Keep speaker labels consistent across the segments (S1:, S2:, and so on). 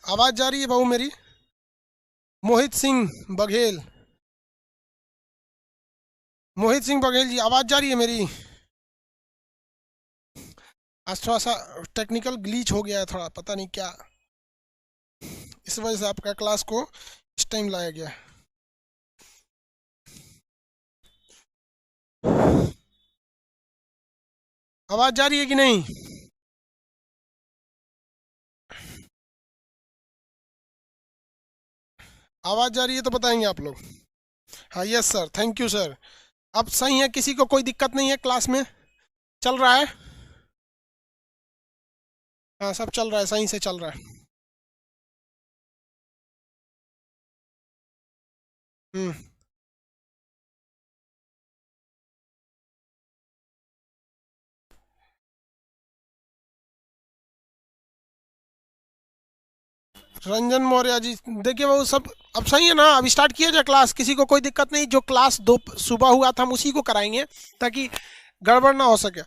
S1: आवाज जा रही है बहू मेरी? मोहित सिंह बघेल। मोहित सिंह बघेल जी, आवाज जा रही है मेरी? आज थोड़ा सा टेक्निकल ग्लीच हो गया है, थोड़ा पता नहीं क्या, इस वजह से आपका क्लास को इस टाइम लाया गया है। आवाज जा रही है कि नहीं? आवाज जा रही है तो बताएंगे आप लोग। हाँ, yes sir, thank you sir. अब सही है, किसी को कोई दिक्कत नहीं है? क्लास में चल रहा है? हाँ, सब चल रहा है, सही से चल रहा है। हम्म। रंजन मौर्य जी, देखिए वो सब अब सही है ना? अब स्टार्ट किया जाए क्लास, किसी को कोई दिक्कत नहीं। जो क्लास दो सुबह हुआ था हम उसी को कराएंगे, ताकि गड़बड़ ना हो सके।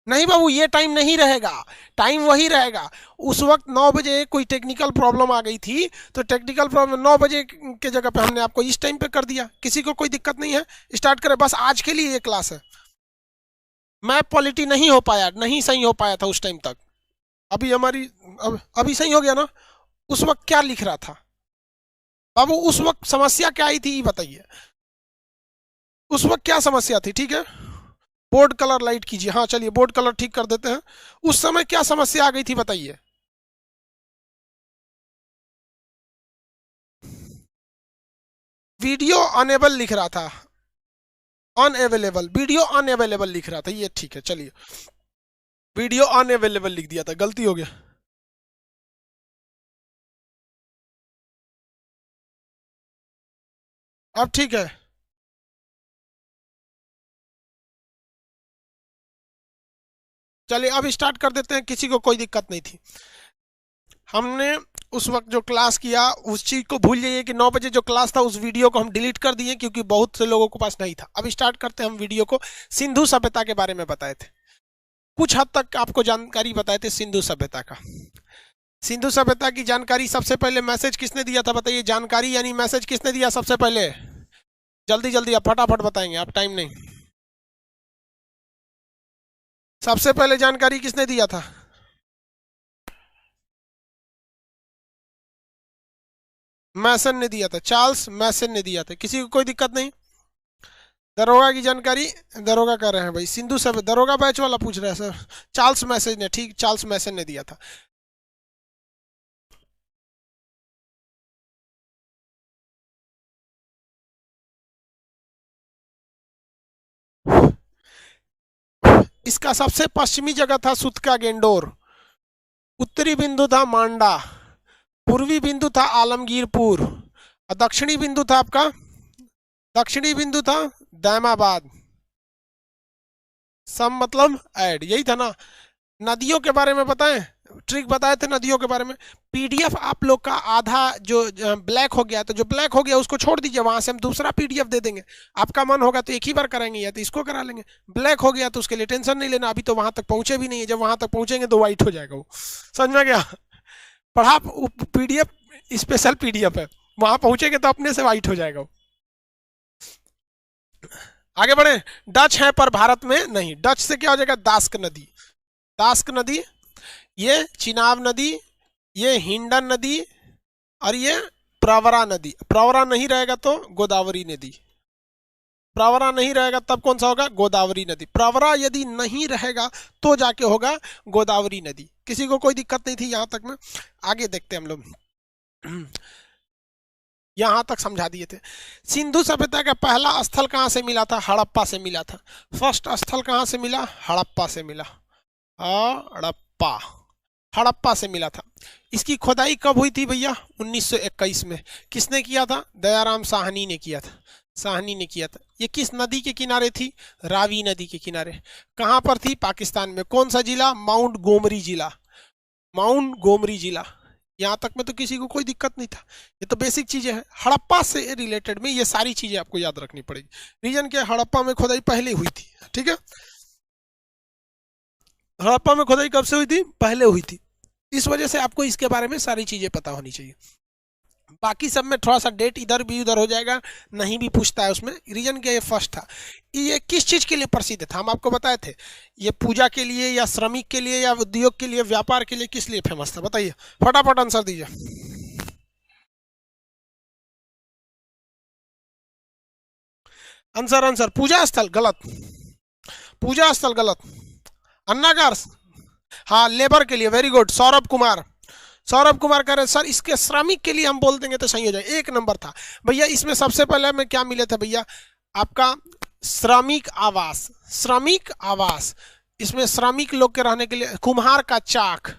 S1: नहीं बाबू, ये टाइम नहीं रहेगा, टाइम वही रहेगा। उस वक्त 9 बजे कोई टेक्निकल प्रॉब्लम आ गई थी, तो टेक्निकल प्रॉब्लम 9 बजे के जगह पे हमने आपको इस टाइम पे कर दिया। किसी को कोई दिक्कत नहीं है, स्टार्ट करें। बस आज के लिए ये क्लास है। मैप पॉलिटी नहीं हो पाया, नहीं सही हो पाया था उस टाइम तक। अभी हमारी अभी सही हो गया ना? उस वक्त क्या लिख रहा था बाबू? उस वक्त समस्या क्या आई थी ये बताइए। उस वक्त क्या समस्या थी? ठीक है, बोर्ड कलर लाइट कीजिए। हाँ चलिए, बोर्ड कलर ठीक कर देते हैं। उस समय क्या समस्या आ गई थी बताइए। वीडियो अनेबल लिख रहा था, अनअवेलेबल, वीडियो अनअवेलेबल लिख रहा था। ये ठीक है, चलिए, वीडियो अनअवेलेबल लिख दिया था, गलती हो गया। अब ठीक है। चलिए अब स्टार्ट कर देते हैं, किसी को कोई दिक्कत नहीं थी। हमने उस वक्त जो क्लास किया उस चीज को भूल जाइए कि 9 बजे जो क्लास था उस वीडियो को हम डिलीट कर दिए, क्योंकि बहुत से लोगों के पास नहीं था। अब स्टार्ट करते हैं हम वीडियो को। सिंधु सभ्यता के बारे में बताए थे, कुछ हद तक आपको जानकारी बताए थे सिंधु सभ्यता का। सिंधु सभ्यता की जानकारी सबसे पहले मैसेज किसने दिया था बताइए? जानकारी यानी मैसेज किसने दिया सबसे पहले? जल्दी जल्दी आप फटाफट बताएंगे, आप टाइम नहीं। सबसे पहले जानकारी किसने दिया था? मैसन ने दिया था, चार्ल्स मैसन ने दिया था। किसी को कोई दिक्कत नहीं? दरोगा की जानकारी, दरोगा कर रहे हैं भाई, सिंधु सब दरोगा बैच वाला पूछ रहा है सर। चार्ल्स मैसन ने, ठीक, चार्ल्स मैसन ने दिया था। इसका सबसे पश्चिमी जगह था सुतका गेंडोर, उत्तरी बिंदु था मांडा, पूर्वी बिंदु था आलमगीरपुर, और दक्षिणी बिंदु था आपका, दक्षिणी बिंदु था दैमाबाद। सम मतलब ऐड, यही था ना? नदियों के बारे में बताएं, ट्रिक बताए थे नदियों के बारे में। पीडीएफ आप लोग का आधा जो ब्लैक हो गया, तो जो ब्लैक हो गया उसको छोड़ दीजिए, वहां से हम दूसरा पीडीएफ दे देंगे। आपका मन होगा तो एक ही बार कराएंगे, या तो इसको करा लेंगे। ब्लैक हो गया तो उसके लिए टेंशन नहीं लेना, अभी तो वहां तक पहुंचे भी नहीं है। जब वहां तक पहुंचेंगे तो व्हाइट हो जाएगा वो। समझ में गया? पढ़ा पीडीएफ, स्पेशल पीडीएफ है, वहां पहुंचेंगे तो अपने से व्हाइट हो जाएगा वो। आगे बढ़े। डच है पर भारत में नहीं। डच से क्या हो जाएगा? दास्क नदी, दास्क नदी, ये चिनाब नदी, ये हिंडन नदी, और ये प्रवरा नदी। प्रवरा नहीं रहेगा तो गोदावरी नदी। प्रवरा नहीं रहेगा तब कौन सा होगा? गोदावरी नदी। प्रवरा यदि नहीं रहेगा तो जाके होगा गोदावरी नदी। किसी को कोई दिक्कत नहीं थी यहां तक में? आगे देखते हैं हम लोग। यहां तक समझा दिए थे। सिंधु सभ्यता का पहला स्थल कहां से मिला था? हड़प्पा से मिला था। फर्स्ट स्थल कहां से मिला? हड़प्पा से मिला। हड़प्पा, हड़प्पा से मिला था। इसकी खुदाई कब हुई थी भैया? 1921 में। किसने किया था? दयाराम साहनी ने किया था। साहनी ने किया था। ये किस नदी के किनारे थी? रावी नदी के किनारे। कहां पर थी? पाकिस्तान में। कौन सा जिला? माउंट गोमरी जिला। माउंट गोमरी जिला। यहां तक में तो किसी को कोई दिक्कत नहीं था। ये तो बेसिक चीजें हैं। हड़प्पा से रिलेटेड में ये सारी चीजें आपको याद रखनी पड़ेगी। रीजन क्या? हड़प्पा में खुदाई पहले हुई थी, ठीक है। हड़प्पा में खुदाई कब से हुई थी? पहले हुई थी। इस वजह से आपको इसके बारे में सारी चीजें पता होनी चाहिए। बाकी सब में थोड़ा सा डेट इधर भी उधर हो जाएगा, नहीं भी पूछता है उसमें। रीजन क्या, ये फर्स्ट था। ये किस चीज के लिए प्रसिद्ध था? हम आपको बताए थे, ये पूजा के लिए या श्रमिक के लिए या उद्योग के लिए, व्यापार के लिए, किस लिए फेमस था? बताइए, फटाफट आंसर दीजिए। आंसर आंसर, पूजा स्थल गलत, पूजा स्थल गलत, अन्नागार। हाँ, लेबर के लिए, वेरी गुड सौरभ कुमार। सौरभ कुमार कह रहे सर इसके श्रमिक के लिए हम बोल देंगे तो सही हो जाए। एक नंबर था भैया। इसमें सबसे पहले हमें क्या मिले थे भैया? आपका श्रमिक आवास, श्रमिक आवास। इसमें श्रमिक लोग के रहने के लिए कुम्हार का चाक,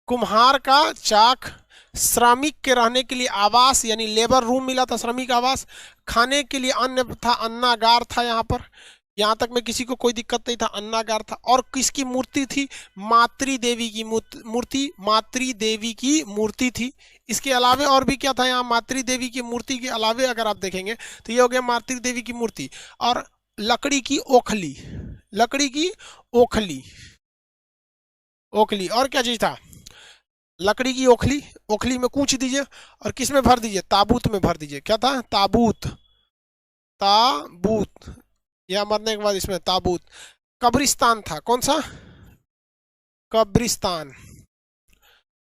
S1: कुम्हार का चाक। श्रमिक के रहने के लिए आवास यानी लेबर रूम मिला था, श्रमिक आवास। खाने के लिए अन्न था, अन्नागार था। यहाँ पर, यहाँ तक में किसी को कोई दिक्कत नहीं था, अन्नागार था। और किसकी मूर्ति थी? मातृ देवी की मूर्ति, मातृ देवी की मूर्ति थी। इसके अलावे और भी क्या था यहाँ? मातृ देवी की मूर्ति के अलावे अगर आप देखेंगे तो ये हो गया मातृ देवी की मूर्ति। और लकड़ी की ओखली, लकड़ी की ओखली, ओखली। और क्या चीज था? लकड़ी की ओखली, ओखली में कूच दीजिए और किस में भर दीजिए? ताबूत में भर दीजिए। क्या था? ताबूत, ताबूत। या मरने के बाद इसमें ताबूत। कब्रिस्तान था, कौन सा? कब्रिस्तान,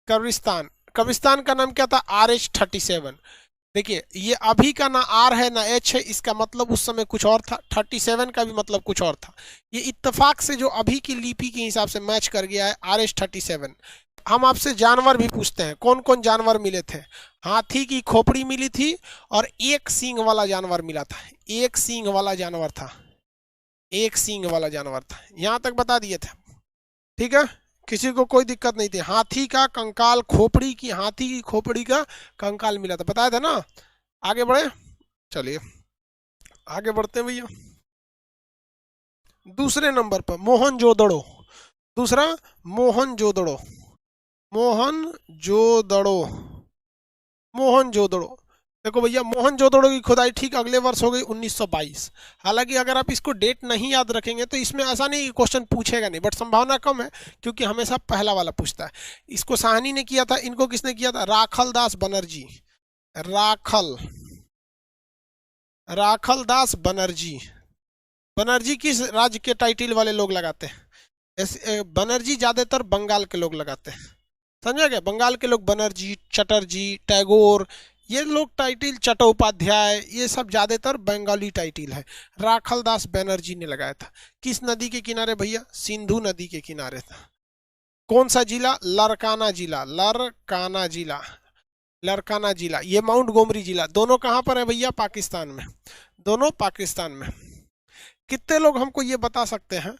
S1: कब्रिस्तान। कब्रिस्तान का नाम क्या था? RH-37। देखिए, ये अभी का ना आर है ना एच है, इसका मतलब उस समय कुछ और था। 37 का भी मतलब कुछ और था। ये इत्तेफाक से जो अभी की लिपि के हिसाब से मैच कर गया है, RH-37। हम आपसे जानवर भी पूछते हैं, कौन कौन जानवर मिले थे? हाथी की खोपड़ी मिली थी और एक सींग वाला जानवर मिला था, एक सींग वाला जानवर था, एक सींग वाला जानवर था। यहां तक बता दिए थे, ठीक है? किसी को कोई दिक्कत नहीं थी। हाथी का कंकाल, खोपड़ी की, हाथी की खोपड़ी का कंकाल मिला था, बताया था ना। आगे बढ़े, चलिए आगे बढ़ते हैं भैया। दूसरे नंबर पर मोहनजोदड़ो, दूसरा मोहनजोदड़ो, मोहनजोदड़ो, मोहनजोदड़ो। देखो भैया, मोहनजोदड़ो की खुदाई ठीक अगले वर्ष हो गई 1922। हालांकि अगर आप इसको डेट नहीं याद रखेंगे तो इसमें ऐसा नहीं क्वेश्चन पूछेगा नहीं, बट संभावना कम है क्योंकि हमेशा पहला वाला पूछता है। इसको साहनी ने किया था, इनको किसने किया था? राखल दास बनर्जी, राखल, राखल दास बनर्जी। बनर्जी किस राज्य के टाइटिल वाले लोग लगाते हैं? बनर्जी ज्यादातर बंगाल के लोग लगाते हैं, समझा गया? बंगाल के लोग बनर्जी, चटर्जी, टैगोर, ये लोग टाइटिल, चट्टोपाध्याय, ये सब ज्यादातर बंगाली टाइटिल है। राखल दास बनर्जी ने लगाया था। किस नदी के किनारे भैया? सिंधु नदी के किनारे था। कौन सा जिला? लरकाना जिला, लरकाना जिला, लरकाना जिला। ये माउंट गोमरी जिला, दोनों कहां पर है भैया? पाकिस्तान में, दोनों पाकिस्तान में। कितने लोग हमको ये बता सकते हैं,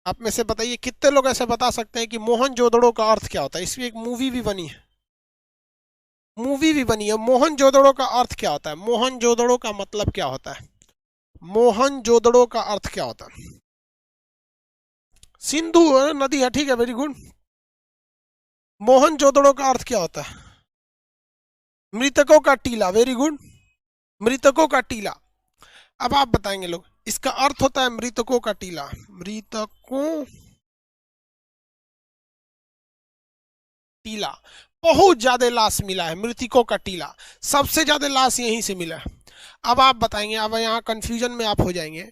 S1: आप में से बताइए, कितने लोग ऐसे बता सकते हैं कि मोहनजोदड़ो का अर्थ क्या होता है? इसकी एक मूवी भी बनी है, मूवी भी बनी है। मोहनजोदड़ो का अर्थ क्या होता है? मोहनजोदड़ो का मतलब क्या होता है? मोहनजोदड़ो का अर्थ क्या होता है? सिंधु नदी है, ठीक है, वेरी गुड। मोहनजोदड़ो का अर्थ क्या होता है? मृतकों का टीला, वेरी गुड, मृतकों का टीला। अब आप बताएंगे लोग, इसका अर्थ होता है मृतकों का टीला, मृतकों टीला। बहुत ज्यादा लाश मिला है, मृतकों का टीला, सबसे ज्यादा लाश यहीं से मिला है। अब आप बताएंगे, अब यहाँ कंफ्यूजन में आप हो जाएंगे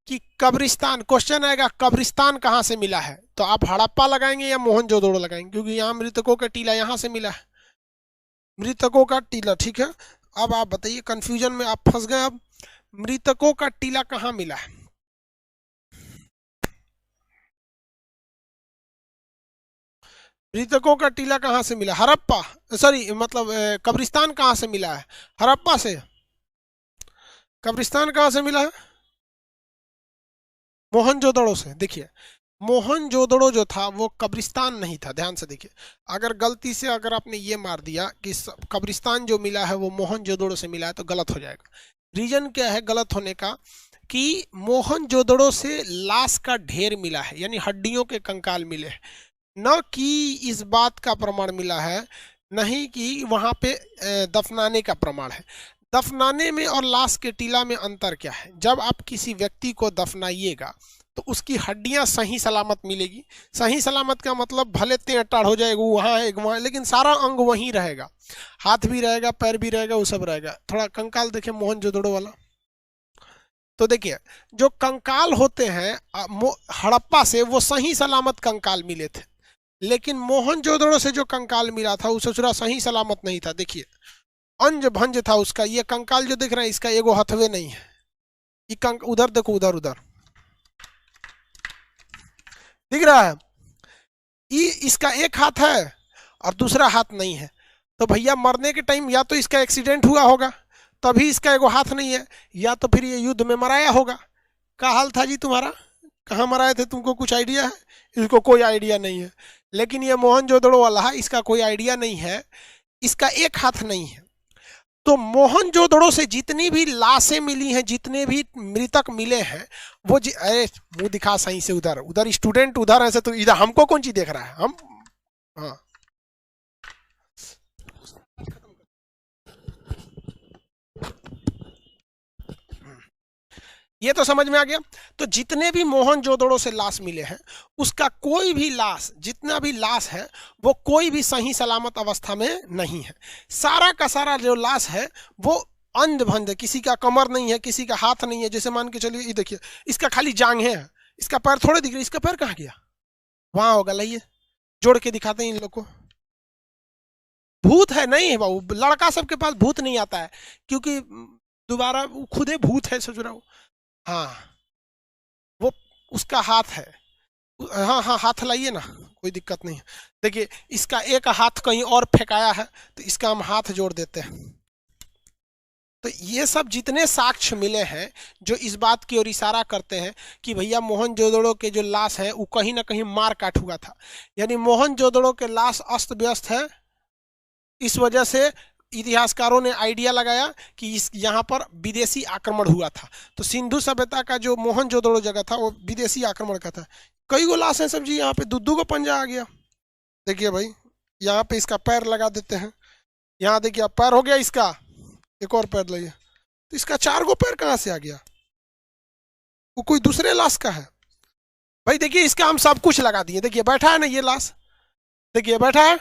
S1: कि कब्रिस्तान, क्वेश्चन आएगा कब्रिस्तान कहाँ से मिला है, तो आप हड़प्पा लगाएंगे या मोहनजोदड़ो लगाएंगे? क्योंकि यहाँ मृतकों का टीला यहाँ से मिला है, मृतकों का टीला, ठीक है। अब आप बताइए, कंफ्यूजन में आप फंस गए। अब मृतकों का टीला कहाँ मिला है? मृतकों का टीला कहाँ से मिला? हड़प्पा, सॉरी मतलब कब्रिस्तान कहाँ से मिला है? हड़प्पा से। कब्रिस्तान कहाँ से मिला है? मोहनजोदड़ो से। देखिए, मोहनजोदड़ो जो था वो कब्रिस्तान नहीं था, ध्यान से देखिए। अगर गलती से अगर आपने ये मार दिया कि कब्रिस्तान जो मिला है वो मोहनजोदड़ो से मिला है तो गलत हो जाएगा। रीजन क्या है गलत होने का? कि मोहनजोदड़ो से लाश का ढेर मिला है, यानी हड्डियों के कंकाल मिले हैं, न कि इस बात का प्रमाण मिला है, नहीं कि वहां पे दफनाने का प्रमाण है। दफनाने में और लाश के टीला में अंतर क्या है? जब आप किसी व्यक्ति को दफनाइएगा तो उसकी हड्डियां सही सलामत मिलेगी। सही सलामत का मतलब भले टेढ़ टाढ़ हो जाएगा, वहाँ एक वहाँ, लेकिन सारा अंग वहीं रहेगा, हाथ भी रहेगा, पैर भी रहेगा, वो सब रहेगा। थोड़ा कंकाल देखे मोहनजोदड़ो वाला, तो देखिए जो कंकाल होते हैं हड़प्पा से वो सही सलामत कंकाल मिले थे, लेकिन मोहनजोदड़ो से जो कंकाल मिला था वो ससुरा सही सलामत नहीं था। देखिए अंज भंज था उसका। ये कंकाल जो दिख रहा है इसका एगो हथवे नहीं है। ये उधर देखो, उधर उधर दिख रहा है, ये इसका एक हाथ है और दूसरा हाथ नहीं है। तो भैया मरने के टाइम या तो इसका एक्सीडेंट हुआ होगा तभी इसका एगो हाथ नहीं है, या तो फिर ये युद्ध में मराया होगा। क्या हाल था जी तुम्हारा, कहाँ मराए थे, तुमको कुछ आइडिया है? इसको कोई आइडिया नहीं है। लेकिन ये मोहनजोदड़ो वाला है, इसका कोई आइडिया नहीं है, इसका एक हाथ नहीं है। तो मोहनजोदड़ो से जितनी भी लाशें मिली हैं, जितने भी मृतक मिले हैं, वो अरे मुंह दिखा सही से, उधर उधर स्टूडेंट उधर ऐसे, तो इधर हमको कौन चीज देख रहा है? हम हाँ ये तो समझ में आ गया। तो जितने भी मोहनजोदड़ो से लाश मिले हैं, उसका कोई भी लाश, जितना भी लाश है, वो कोई भी सही सलामत अवस्था में नहीं है। सारा का सारा जो लाश है वो अंध भंध है, किसी का कमर नहीं है, किसी का हाथ नहीं है। जैसे मान के चलिए ये देखिए, इसका खाली जांघें हैं, इसका पैर थोड़े दिख रहे, इसका पैर कहाँ गया? वहां होगा, लाइए जोड़ के दिखाते हैं इन लोग को। भूत है नहीं है बाबू, लड़का सबके पास भूत नहीं आता है, क्योंकि दोबारा खुदे भूत है ससुराल। हाँ वो उसका हाथ है। हाँ हाँ हाथ लाइए ना, कोई दिक्कत नहीं है। देखिए इसका एक हाथ कहीं और फेंकाया है, तो इसका हम हाथ जोड़ देते हैं। तो ये सब जितने साक्ष्य मिले हैं जो इस बात की ओर इशारा करते हैं कि भैया मोहनजोदड़ो के जो लाश है वो कहीं ना कहीं मार काट हुआ था, यानी मोहनजोदड़ो के लाश अस्त व्यस्त है। इस वजह से इतिहासकारों ने आइडिया लगाया कि इस यहाँ पर विदेशी आक्रमण हुआ था। तो सिंधु सभ्यता का जो मोहनजोदड़ो जगह था वो विदेशी आक्रमण का था। कई गो लाश है सब जी, यहाँ पे दुद्दू को पंजा आ गया। देखिए भाई यहाँ पे इसका पैर लगा देते हैं, यहाँ देखिए अब पैर हो गया इसका, एक और पैर लगे, तो इसका 4 गो पैर कहाँ से आ गया? वो कोई दूसरे लाश का है भाई। देखिए इसका हम सब कुछ लगा दिए, देखिए बैठा है ना ये लाश, देखिए बैठा है।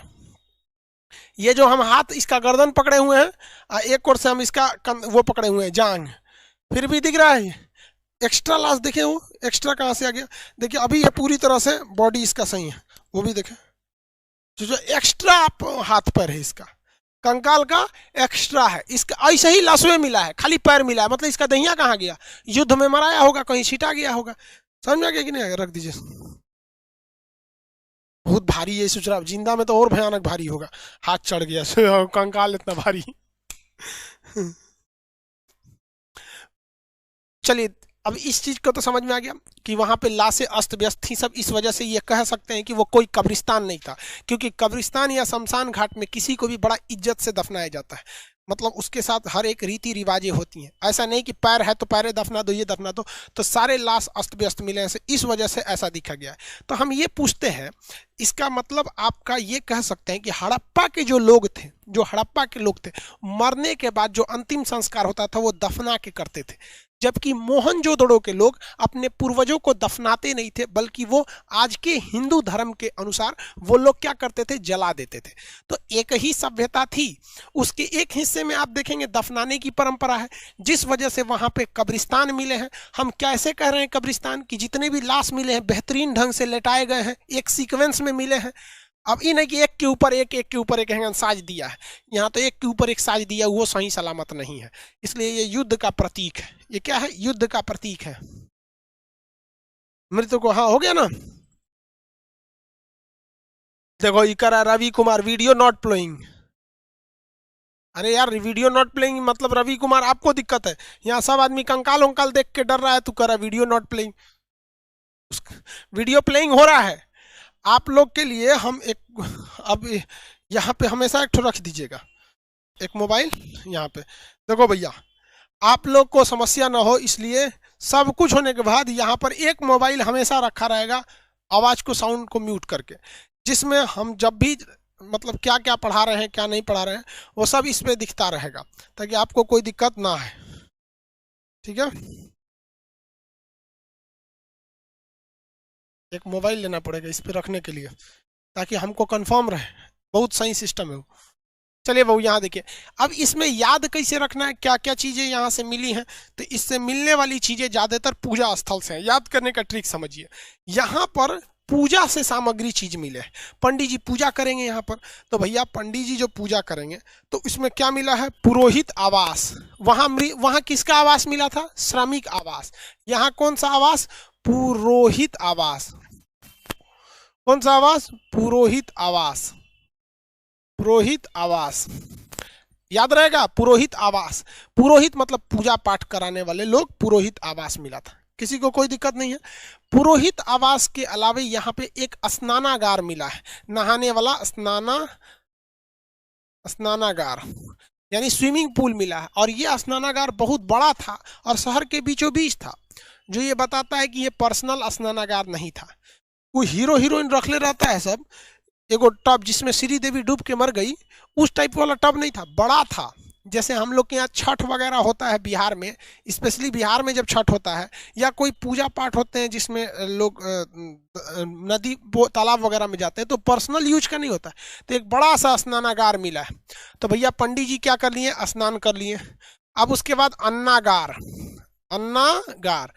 S1: ये जो हम हाथ इसका गर्दन पकड़े हुए हैं, एक ओर से हम इसका वो पकड़े हुए हैं जांग, फिर भी दिख रहा है। एक्स्ट्रा लाश देखे, वो एक्स्ट्रा कहाँ से आ गया? देखिए अभी ये पूरी तरह से बॉडी इसका सही है, वो भी देखे जो एक्स्ट्रा हाथ पैर है इसका, कंकाल का एक्स्ट्रा है इसका। ऐसे ही लाश में मिला है, खाली पैर मिला है, मतलब इसका दहिया कहाँ गया? युद्ध में मराया होगा, कहीं छिटा गया होगा। समझ में आ गया कि नहीं? रख दीजिए। बहुत भारी है सुचरा, जिंदा में तो और भयानक भारी होगा। हाथ चढ़ गया कंकाल इतना भारी। चलिए अब इस चीज को तो समझ में आ गया कि वहां पे लाशें अस्त व्यस्त थी सब। इस वजह से ये कह सकते हैं कि वो कोई कब्रिस्तान नहीं था, क्योंकि कब्रिस्तान या शमशान घाट में किसी को भी बड़ा इज्जत से दफनाया जाता है, मतलब उसके साथ हर एक रीति रिवाजें होती हैं। ऐसा नहीं कि पैर है तो पैरे दफना दो, ये दफना दो। तो सारे लाश अस्त व्यस्त मिले हैं, इस वजह से ऐसा दिखा गया है। तो हम ये पूछते हैं, इसका मतलब आपका ये कह सकते हैं कि हड़प्पा के जो लोग थे, जो हड़प्पा के लोग थे, मरने के बाद जो अंतिम संस्कार होता था वो दफना के करते थे, जबकि मोहनजोदड़ो के लोग अपने पूर्वजों को दफनाते नहीं थे, बल्कि वो आज के हिंदू धर्म के अनुसार वो लोग क्या करते थे? जला देते थे। तो एक ही सभ्यता थी, उसके एक हिस्से में आप देखेंगे दफनाने की परंपरा है, जिस वजह से वहां पे कब्रिस्तान मिले हैं। हम कैसे कह रहे हैं कब्रिस्तान? कि जितने भी लाश मिले हैं बेहतरीन ढंग से लेटाए गए हैं, एक सीक्वेंस में मिले हैं। अब ये नहीं कि एक के ऊपर एक, एक के ऊपर एक साज दिया है, यहाँ तो एक के ऊपर एक साज दिया, वो सही सलामत नहीं है। इसलिए ये युद्ध का प्रतीक है। ये क्या है? युद्ध का प्रतीक है। मृत्यु को, हाँ हो गया ना। देखो ये करा Ravi Kumar video not playing. अरे यार वीडियो नॉट प्लेइंग मतलब रवि कुमार आपको दिक्कत है, यहाँ सब आदमी कंकाल उंकाल देख के डर रहा है, तू करा video not playing. Video playing हो रहा है आप लोग के लिए। हम एक अब यहाँ पे हमेशा एक ठो रख दीजिएगा, एक मोबाइल यहाँ पे। देखो भैया आप लोग को समस्या ना हो, इसलिए सब कुछ होने के बाद यहाँ पर एक मोबाइल हमेशा रखा रहेगा, आवाज को, साउंड को म्यूट करके, जिसमें हम जब भी मतलब क्या क्या पढ़ा रहे हैं क्या नहीं पढ़ा रहे हैं वो सब इस पे दिखता रहेगा, ताकि आपको कोई दिक्कत ना है। ठीक है। एक मोबाइल लेना पड़ेगा इस पे रखने के लिए, ताकि हमको कंफर्म रहे। बहुत सही सिस्टम है वो। चलिए बहू यहाँ देखिए, अब इसमें याद कैसे रखना है, क्या क्या चीजें यहाँ से मिली हैं। तो इससे मिलने वाली चीजें ज्यादातर पूजा स्थल से है। याद करने का ट्रिक समझिए, यहाँ पर पूजा से सामग्री चीज मिले है। पंडित जी पूजा करेंगे यहाँ पर, तो भैया पंडित जी जो पूजा करेंगे तो इसमें क्या मिला है, पुरोहित आवास। वहां किसका आवास मिला था, श्रमिक आवास। यहाँ कौन सा आवास, पुरोहित आवास। कौन सा आवास, पुरोहित आवास। पुरोहित आवास याद रहेगा, पुरोहित आवास। पुरोहित मतलब पूजा पाठ कराने वाले लोग, पुरोहित आवास मिला था। किसी को कोई दिक्कत नहीं है। पुरोहित आवास के अलावा यहाँ पे एक स्नानागार मिला है, नहाने वाला स्नानागार यानी स्विमिंग पूल मिला है। और ये स्नानागार बहुत बड़ा था और शहर के बीचों बीच था, जो ये बताता है कि ये पर्सनल स्नानागार नहीं था। कोई हीरो हीरोइन रख ले रहता है सब, एगो टब जिसमें श्री देवी डूब के मर गई, उस टाइप वाला टब नहीं था, बड़ा था। जैसे हम लोग के यहाँ छठ वगैरह होता है बिहार में, स्पेशली बिहार में जब छठ होता है या कोई पूजा पाठ होते हैं जिसमें लोग नदी तालाब वगैरह में जाते हैं, तो पर्सनल यूज का नहीं होता है। तो एक बड़ा सा स्नानागार मिला है। तो भैया पंडित जी क्या कर लिए, स्नान कर लिए। अब उसके बाद अन्नागार। अन्नागार,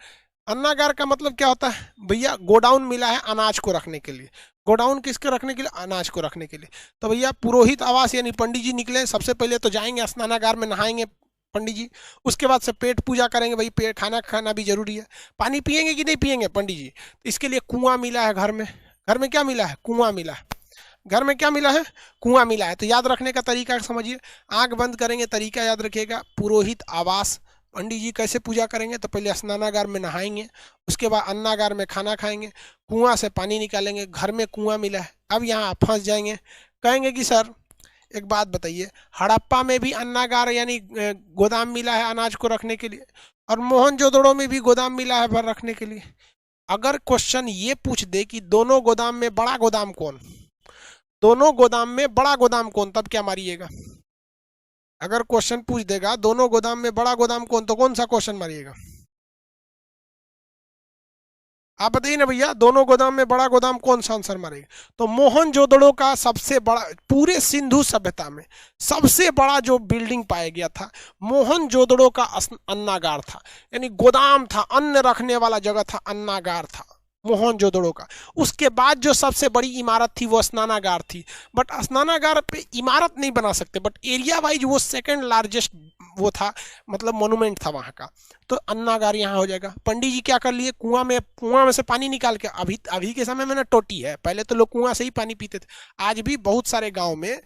S1: अन्नागार का मतलब क्या होता है भैया, गोडाउन मिला है अनाज को रखने के लिए। गोडाउन किसके रखने के लिए, अनाज को रखने के लिए। तो भैया पुरोहित आवास यानी पंडित जी निकले, सबसे पहले तो जाएंगे स्नानागार में, नहाएंगे पंडित जी। उसके बाद से पेट पूजा करेंगे, भाई पेट खाना खाना भी जरूरी है। पानी पियेंगे कि नहीं पियेंगे पंडित जी, तो इसके लिए कुआं मिला है घर में। घर में क्या मिला है, कुआं मिला है। घर में क्या मिला है, कुआं मिला है। तो याद रखने का तरीका समझिए, आंख बंद करेंगे, तरीका याद रखिएगा। पुरोहित आवास, पंडित जी कैसे पूजा करेंगे, तो पहले स्नानागार में नहाएंगे, उसके बाद अन्नागार में खाना खाएंगे, कुआं से पानी निकालेंगे। घर में कुआं मिला है। अब यहाँ आप फंस जाएंगे, कहेंगे कि सर एक बात बताइए, हड़प्पा में भी अन्नागार यानी गोदाम मिला है अनाज को रखने के लिए, और मोहनजोदड़ो में भी गोदाम मिला है भर रखने के लिए। अगर क्वेश्चन ये पूछ दे कि दोनों गोदाम में बड़ा गोदाम कौन, दोनों गोदाम में बड़ा गोदाम कौन, तब क्या मारिएगा। अगर क्वेश्चन पूछ देगा दोनों गोदाम में बड़ा गोदाम कौन, तो कौन सा क्वेश्चन मारिएगा, आप बताइए ना भैया। दोनों गोदाम में बड़ा गोदाम कौन सा आंसर मारेगा, तो मोहनजोदड़ो का सबसे बड़ा, पूरे सिंधु सभ्यता में सबसे बड़ा जो बिल्डिंग पाया गया था, मोहनजोदड़ो का अन्नागार था। यानी गोदाम था, अन्न रखने वाला जगह था, अन्नागार था मोहनजोदड़ो का। उसके बाद जो सबसे बड़ी इमारत थी वो स्नानागार थी। बट स्नानागार पे इमारत नहीं बना सकते, बट एरिया वाइज वो सेकंड लार्जेस्ट वो था, मतलब मोनूमेंट था वहाँ का। तो अन्नागार यहाँ हो जाएगा। पंडित जी क्या कर लिए, कुआं में से पानी निकाल के, अभी के समय में ना टोटी है, पहले तो लोग कुआं से ही पानी पीते थे। आज भी बहुत सारे गाँव में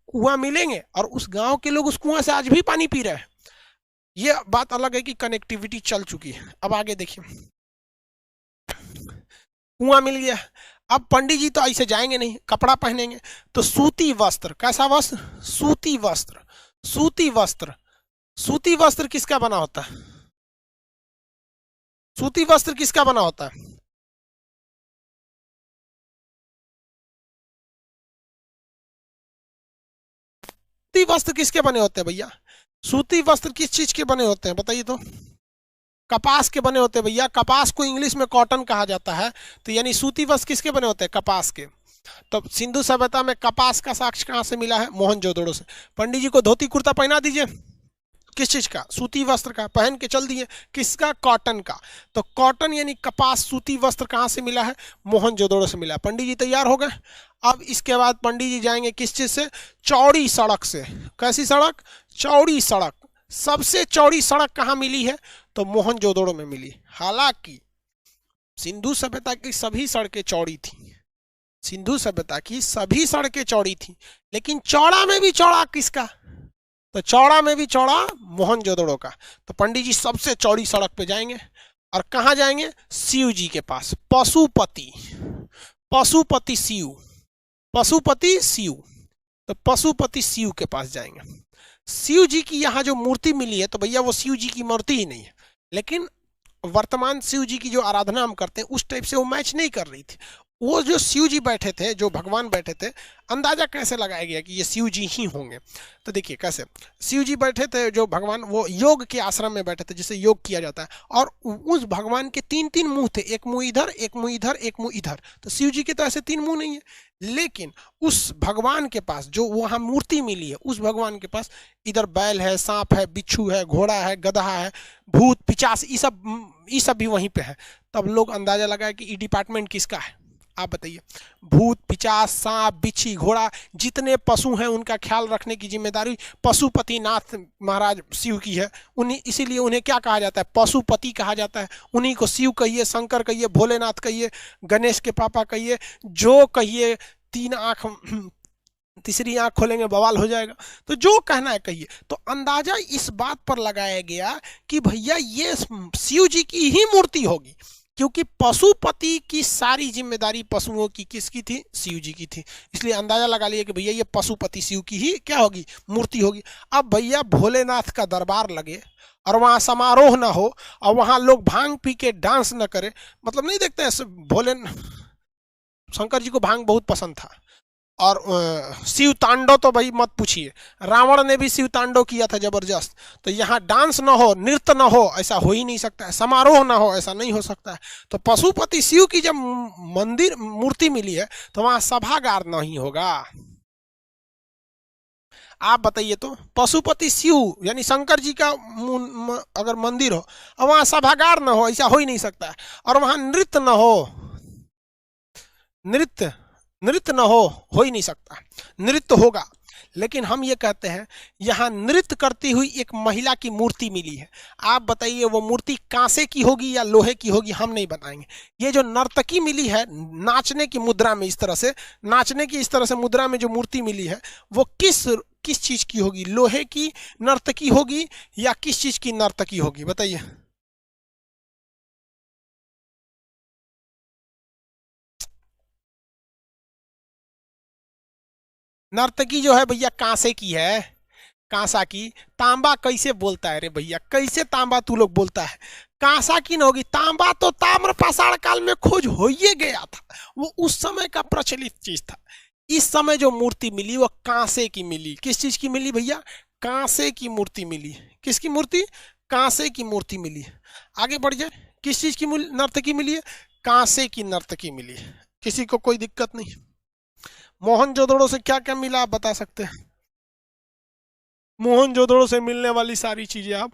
S1: कुआं मिलेंगे और उस गाँव के लोग उस कुआं से आज भी पानी पी रहे हैं। ये बात अलग है कि कनेक्टिविटी चल चुकी है। अब आगे देखिए, कुआं मिल गया। अब पंडित जी तो ऐसे जाएंगे नहीं, कपड़ा पहनेंगे, तो सूती वस्त्र। कैसा वस्त्र, सूती वस्त्र। सूती वस्त्र, सूती वस्त्र किसका बना होता है, सूती वस्त्र किसका बना होता है, सूती वस्त्र किसके बने होते हैं भैया, सूती वस्त्र किस चीज के बने होते हैं बताइए तो। कपास के बने होते हैं भैया। कपास को इंग्लिश में कॉटन कहा जाता है। तो यानी सूती वस्त्र किसके बने होते हैं, कपास के। तो सिंधु सभ्यता में कपास का साक्ष्य कहाँ से मिला है, मोहनजोदड़ो से। पंडित जी को धोती कुर्ता पहना दीजिए, किस चीज का, सूती वस्त्र का, पहन के चल दिए, किसका, कॉटन का। तो कॉटन यानी कपास, सूती वस्त्र कहाँ से मिला है, मोहनजोदड़ो से मिला। पंडित जी तैयार हो गए। अब इसके बाद पंडित जी जाएंगे किस चीज से, चौड़ी सड़क से। कैसी सड़क, चौड़ी सड़क। सबसे चौड़ी सड़क कहाँ मिली है, तो मोहनजोदड़ो में मिली। हालांकि सिंधु सभ्यता की सभी सड़कें चौड़ी थी, सिंधु सभ्यता की सभी सड़कें चौड़ी थी, लेकिन चौड़ा में भी चौड़ा किसका, तो चौड़ा में भी चौड़ा मोहनजोदड़ो का। तो पंडित जी सबसे चौड़ी सड़क पे जाएंगे और कहाँ जाएंगे, शिव जी के पास। पशुपति, पशुपति शिव, पशुपति शिव। तो पशुपति शिव के पास जाएंगे। शिव जी की यहाँ जो मूर्ति मिली है, तो भैया वो शिव जी की मूर्ति ही नहीं है, लेकिन वर्तमान शिव जी की जो आराधना हम करते हैं उस टाइप से वो मैच नहीं कर रही थी। वो जो शिव जी बैठे थे, जो भगवान बैठे थे, अंदाजा कैसे लगाया गया कि ये शिव जी ही होंगे? तो देखिए कैसे, शिव जी बैठे थे जो भगवान, वो योग के आश्रम में बैठे थे जिसे योग किया जाता है, और उस भगवान के तीन तीन मुंह थे, एक मुंह इधर, एक मुंह इधर, एक मुंह इधर। तो शिव जी के तो ऐसे तीन मुंह नहीं है, लेकिन उस भगवान के पास जो वहां मूर्ति मिली है, उस भगवान के पास इधर बैल है, सांप है, बिच्छू है, घोड़ा है, गधा है, भूत पिचास, ये सब भी वहीं पे है। तब लोग अंदाजा लगाए कि ये डिपार्टमेंट किसका है? आप बताइए। भूत पिचास, सांप, बिच्छी, घोड़ा, जितने पशु हैं उनका ख्याल रखने की जिम्मेदारी पशुपतिनाथ महाराज शिव की है। उन्हीं, इसीलिए उन्हें क्या कहा जाता है? पशुपति कहा जाता है। उन्हीं को शिव कहिए, शंकर कहिए, भोलेनाथ कहिए, गणेश के पापा कहिए, जो कहिए। तीन आंख तीसरी आंख खोलेंगे बवाल हो जाएगा। तो जो कहना है कहिए। तो अंदाजा इस बात पर लगाया गया कि भैया ये शिव जी की ही मूर्ति होगी, क्योंकि पशुपति की सारी जिम्मेदारी पशुओं की किसकी थी? शिव जी की थी। इसलिए अंदाजा लगा लिया कि भैया ये पशुपति शिव की ही क्या होगी? मूर्ति होगी। अब भैया भोलेनाथ का दरबार लगे और वहां समारोह ना हो, और वहां लोग भांग पी के डांस न करे, मतलब नहीं देखते हैं भोले शंकर जी को भांग बहुत पसंद था। और शिव तांडव तो भाई मत पूछिए, रावण ने भी शिव तांडव किया था जबरदस्त। तो यहाँ डांस ना हो, नृत्य ना हो, ऐसा हो ही नहीं सकता है। समारोह ना हो, ऐसा नहीं हो सकता है। तो पशुपति शिव की जब मंदिर मूर्ति मिली है, तो वहां सभागार नहीं होगा? आप बताइए तो, पशुपति शिव यानी शंकर जी का अगर मंदिर हो और वहां सभागार ना हो, ऐसा हो ही नहीं सकता है। और वहां नृत्य ना हो, नृत्य नृत्य न हो ही नहीं सकता। नृत्य होगा, लेकिन हम ये कहते हैं यहाँ नृत्य करती हुई एक महिला की मूर्ति मिली है। आप बताइए वो मूर्ति कांसे की होगी या लोहे की होगी? हम नहीं बताएंगे। ये जो नर्तकी मिली है नाचने की मुद्रा में, इस तरह से नाचने की इस तरह से मुद्रा में जो मूर्ति मिली है, वो किस किस चीज की होगी? लोहे की नर्तकी होगी या किस चीज की नर्तकी होगी? बताइए। नर्तकी जो है भैया कांसे की है, कांसा की। तांबा कैसे बोलता है रे भैया? कैसे तांबा तू लोग बोलता है? कांसा की न होगी। तांबा तो ताम्र पाषाण काल में खोज हो ही गया था, वो उस समय का प्रचलित चीज था। इस समय जो मूर्ति मिली वो कांसे की मिली। किस चीज की मिली भैया? कांसे की मूर्ति मिली। किसकी मूर्ति? कांसे की मूर्ति मिली। आगे बढ़ जाए। किस चीज की नर्तकी मिली है? कांसे की नर्तकी मिली है। किसी को कोई दिक्कत नहीं? मोहनजोदड़ो से क्या क्या मिला आप बता सकते हैं? मोहनजोदड़ो से मिलने वाली सारी चीजें आप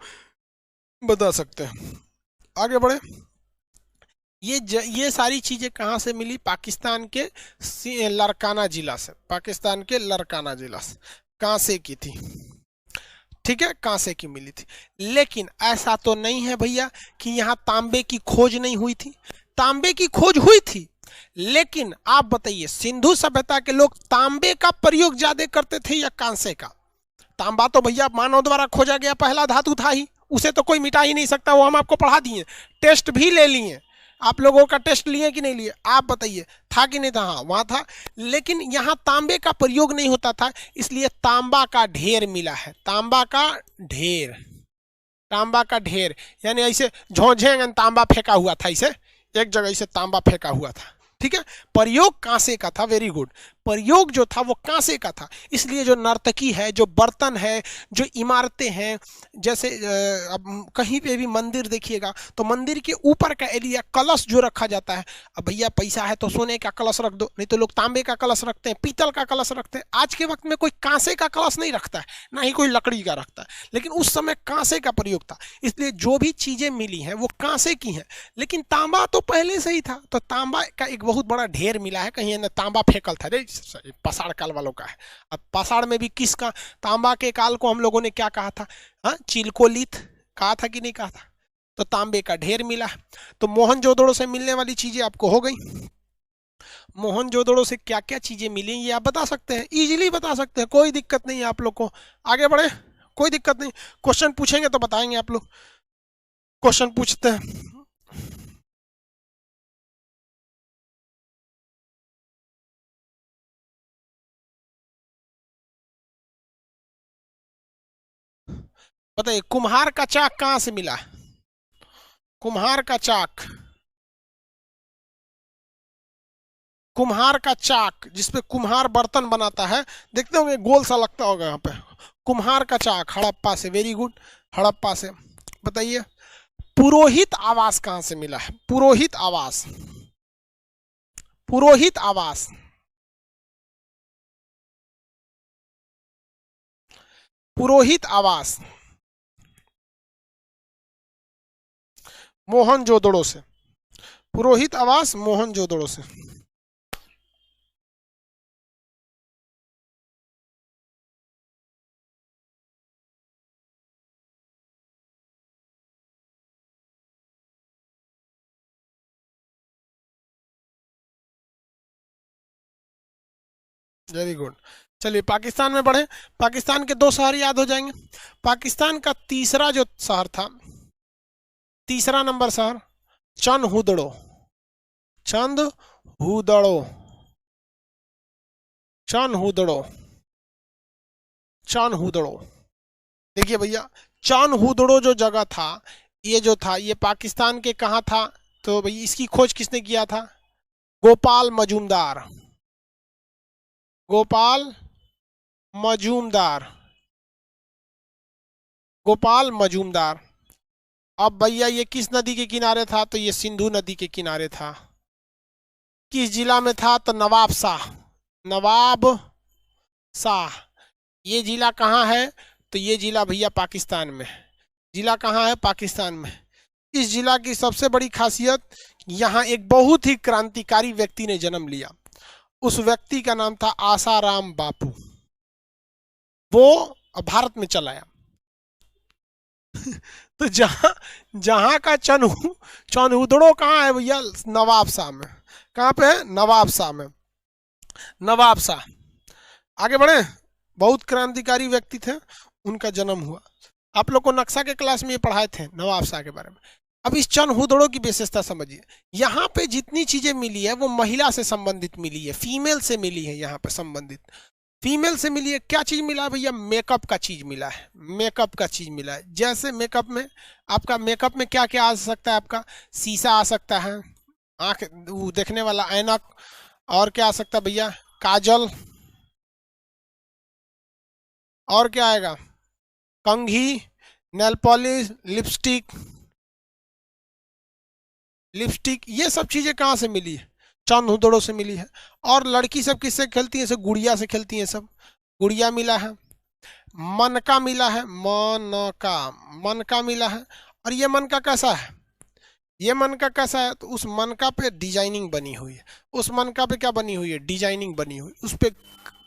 S1: बता सकते हैं। आगे बढ़े। ये सारी चीजें कहाँ से मिली? पाकिस्तान के लरकाना जिला से। पाकिस्तान के लरकाना जिला से कांसे की थी। ठीक है, कांसे की मिली थी। लेकिन ऐसा तो नहीं है भैया कि यहाँ तांबे की खोज नहीं हुई थी। तांबे की खोज हुई थी, लेकिन आप बताइए सिंधु सभ्यता के लोग तांबे का प्रयोग ज्यादा करते थे या कांसे का? तांबा तो भैया मानव द्वारा खोजा गया पहला धातु था ही, उसे तो कोई मिटा ही नहीं सकता। वो हम आपको पढ़ा दिए, टेस्ट भी ले लिए। आप लोगों का टेस्ट लिए कि नहीं लिए? आप बताइए, था कि नहीं था? हाँ वहां था। लेकिन यहाँ तांबे का प्रयोग नहीं होता था, इसलिए तांबा का ढेर मिला है। तांबा का ढेर, तांबा का ढेर यानी ऐसे झोंझेंगे तांबा फेंका हुआ था, इसे एक जगह इसे तांबा फेंका हुआ था। ठीक है, प्रयोग कांसे का था। Very good. प्रयोग जो था वो कांसे का था, इसलिए जो नर्तकी है, जो बर्तन है, जो इमारतें हैं, जैसे अब कहीं पे भी मंदिर देखिएगा तो मंदिर के ऊपर का एरिया, कलश जो रखा जाता है, अब भैया पैसा है तो सोने का कलश रख दो, नहीं तो लोग तांबे का कलश रखते हैं, पीतल का कलश रखते हैं। आज के वक्त में कोई कांसे का कलश नहीं रखता है, ना ही कोई लकड़ी का रखता है, लेकिन उस समय कांसे का प्रयोग था। इसलिए जो भी चीजें मिली हैं वो कांसे की हैं। लेकिन तांबा तो पहले से ही था, तो तांबा का एक बहुत बड़ा ढेर मिला है। कहीं ना तांबा फेंकल था रे, पाषाण काल वालों का है। अब पाषाण में भी किसका? तांबा के काल को हम लोगों ने क्या कहा था? हाँ, चिलकोलिथ कहा था कि नहीं कहा था? तो तांबे का ढेर मिला। तो मोहनजोदड़ो से मिलने वाली चीजें आपको हो गई। मोहनजोदड़ो से क्या क्या चीजें मिली ये आप बता सकते हैं, इजीली बता सकते हैं, कोई दिक्कत नहीं है आप लोग को। आगे बढ़े, कोई दिक्कत नहीं। क्वेश्चन पूछेंगे तो बताएंगे आप लोग। क्वेश्चन पूछते हैं। बताइए, कुम्हार का चाक कहाँ से मिला? कुम्हार का चाक कुम्हार का चाक, जिसपे कुम्हार बर्तन बनाता है, देखते होंगे गोल सा लगता होगा यहाँ पे, कुम्हार का चाक, हड़प्पा से। वेरी गुड, हड़प्पा से। बताइए पुरोहित आवास कहां से मिला है? पुरोहित आवास, पुरोहित आवास, पुरोहित आवास मोहनजोदड़ो से। पुरोहित आवास मोहनजोदड़ो से। Very good. चलिए पाकिस्तान में बढ़े। पाकिस्तान के दो शहर याद हो जाएंगे। पाकिस्तान का तीसरा जो शहर था, तीसरा नंबर शहर, चंद हुदड़ो। चंद हुदड़ो, चंद हुदड़ो, चंद हुदड़ो। देखिए भैया, चंद हुदड़ो जो जगह था, ये जो था, ये पाकिस्तान के कहाँ था? तो भाई इसकी खोज किसने किया था? गोपाल मजूमदार। गोपाल मजूमदार, गोपाल मजूमदार। अब भैया ये किस नदी के किनारे था? तो ये सिंधु नदी के किनारे था। किस जिला में था? तो नवाब शाह, नवाब शाह। ये जिला कहाँ है? तो ये जिला भैया पाकिस्तान में। जिला कहाँ है? पाकिस्तान में। इस जिला की सबसे बड़ी खासियत, यहाँ एक बहुत ही क्रांतिकारी व्यक्ति ने जन्म लिया। उस व्यक्ति का नाम था आसाराम बापू। वो भारत में चला आया। तो जहां जहां का चनहुदड़ो कहाँ है भैया? नवाब शाह में। कहाँ पे है? नवाब शाह में। नवाब शाह। आगे बढ़े। बहुत क्रांतिकारी व्यक्ति थे, उनका जन्म हुआ। आप लोग को नक्शा के क्लास में ये पढ़ाए थे नवाब शाह के बारे में। अब इस चंद हुदड़ों की विशेषता समझिए। यहाँ पे जितनी चीजें मिली है वो महिला से संबंधित मिली है, फीमेल से मिली है। यहाँ पे संबंधित फीमेल से मिली है। क्या चीज मिला है भैया? मेकअप का चीज मिला है। मेकअप का चीज मिला है। जैसे मेकअप में आपका, मेकअप में क्या क्या आ सकता है आपका? शीशा आ सकता है, आंख देखने वाला ऐनक, और क्या आ सकता है भैया? काजल, और क्या आएगा? कंघी, नेल पॉलिश, लिपस्टिक। लिपस्टिक, ये सब चीजें कहाँ से मिली है? चंद हुदड़ों से मिली है। और लड़की सब किससे खेलती है? सब गुड़िया से खेलती है। सब गुड़िया मिला है। मनका मिला है, मनका, मनका मिला है। और ये मनका कैसा है? ये मनका कैसा है? तो उस मनका पे डिजाइनिंग बनी हुई है। उस मनका पे क्या बनी हुई है? डिजाइनिंग बनी हुई, उस पे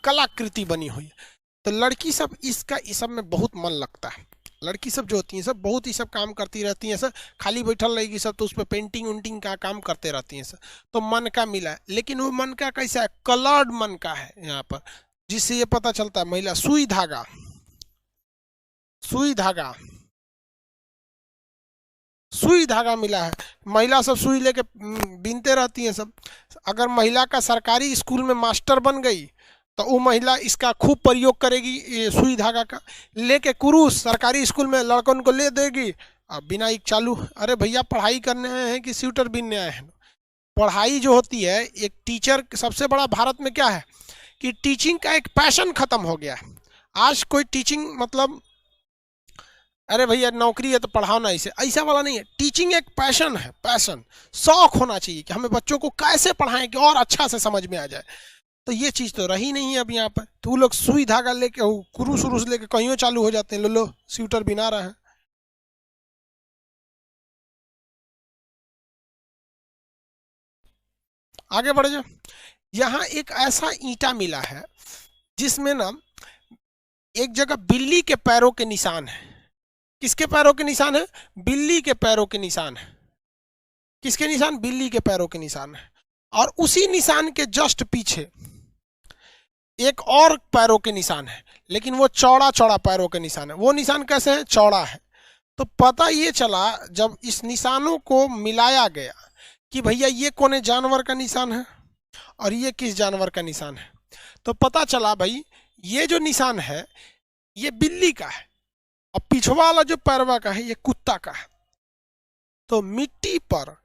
S1: कलाकृति बनी हुई है। तो लड़की सब इसका, इस सब में बहुत मन लगता है। लड़की सब जो होती हैं सब बहुत ही सब काम करती रहती हैं। सब खाली बैठल रहेगी सब तो उस पर पेंटिंग उंटिंग का काम करते रहती हैं सब। तो मन का मिला है, लेकिन वो मन का कैसा है? कलर्ड मन का है यहाँ पर, जिससे ये पता चलता है महिला। सुई धागा, सुई धागा, सुई धागा मिला है। महिला सब सुई लेके बीनते रहती हैं सब। अगर महिला का सरकारी स्कूल में मास्टर बन गई तो वो महिला इसका खूब प्रयोग करेगी, ये सुई धागा का। लेके कुरूस सरकारी स्कूल में लड़कों को ले देगी, अब बिनाई चालू। अरे भैया पढ़ाई करने आए हैं कि स्वेटर बीनने आए हैं? पढ़ाई जो होती है, एक टीचर, सबसे बड़ा भारत में क्या है कि टीचिंग का एक पैशन खत्म हो गया है। आज कोई टीचिंग मतलब, अरे भैया नौकरी है तो पढ़ाओ ना, इसे ऐसा वाला नहीं है। टीचिंग एक पैशन है, पैशन, शौक होना चाहिए कि हमें बच्चों को कैसे पढ़ाएं कि और अच्छा से समझ में आ जाए। तो ये चीज तो रही नहीं है अब यहाँ पर। तो वो लोग सुई धागा लेके, कुरूस उरूस लेके कहीं चालू हो जाते हैं। लो लो स्वेटर बिना रहे हैं। आगे बढ़ जाओ। यहाँ एक ऐसा ईंटा मिला है जिसमें ना एक जगह बिल्ली के पैरों के निशान है। किसके पैरों के निशान है? बिल्ली के पैरों के निशान है। किसके निशान? बिल्ली के पैरों के निशान है। और उसी निशान के जस्ट पीछे एक और पैरों के निशान है, लेकिन वो चौड़ा चौड़ा पैरों के निशान है। वो निशान कैसे है? चौड़ा है। तो पता ये चला जब इस निशानों को मिलाया गया कि भैया ये कौन जानवर का निशान है और ये किस जानवर का निशान है। तो पता चला भाई ये जो निशान है ये बिल्ली का है, और पिछवा वाला जो पैरवा का है ये कुत्ता का है। तो मिट्टी पर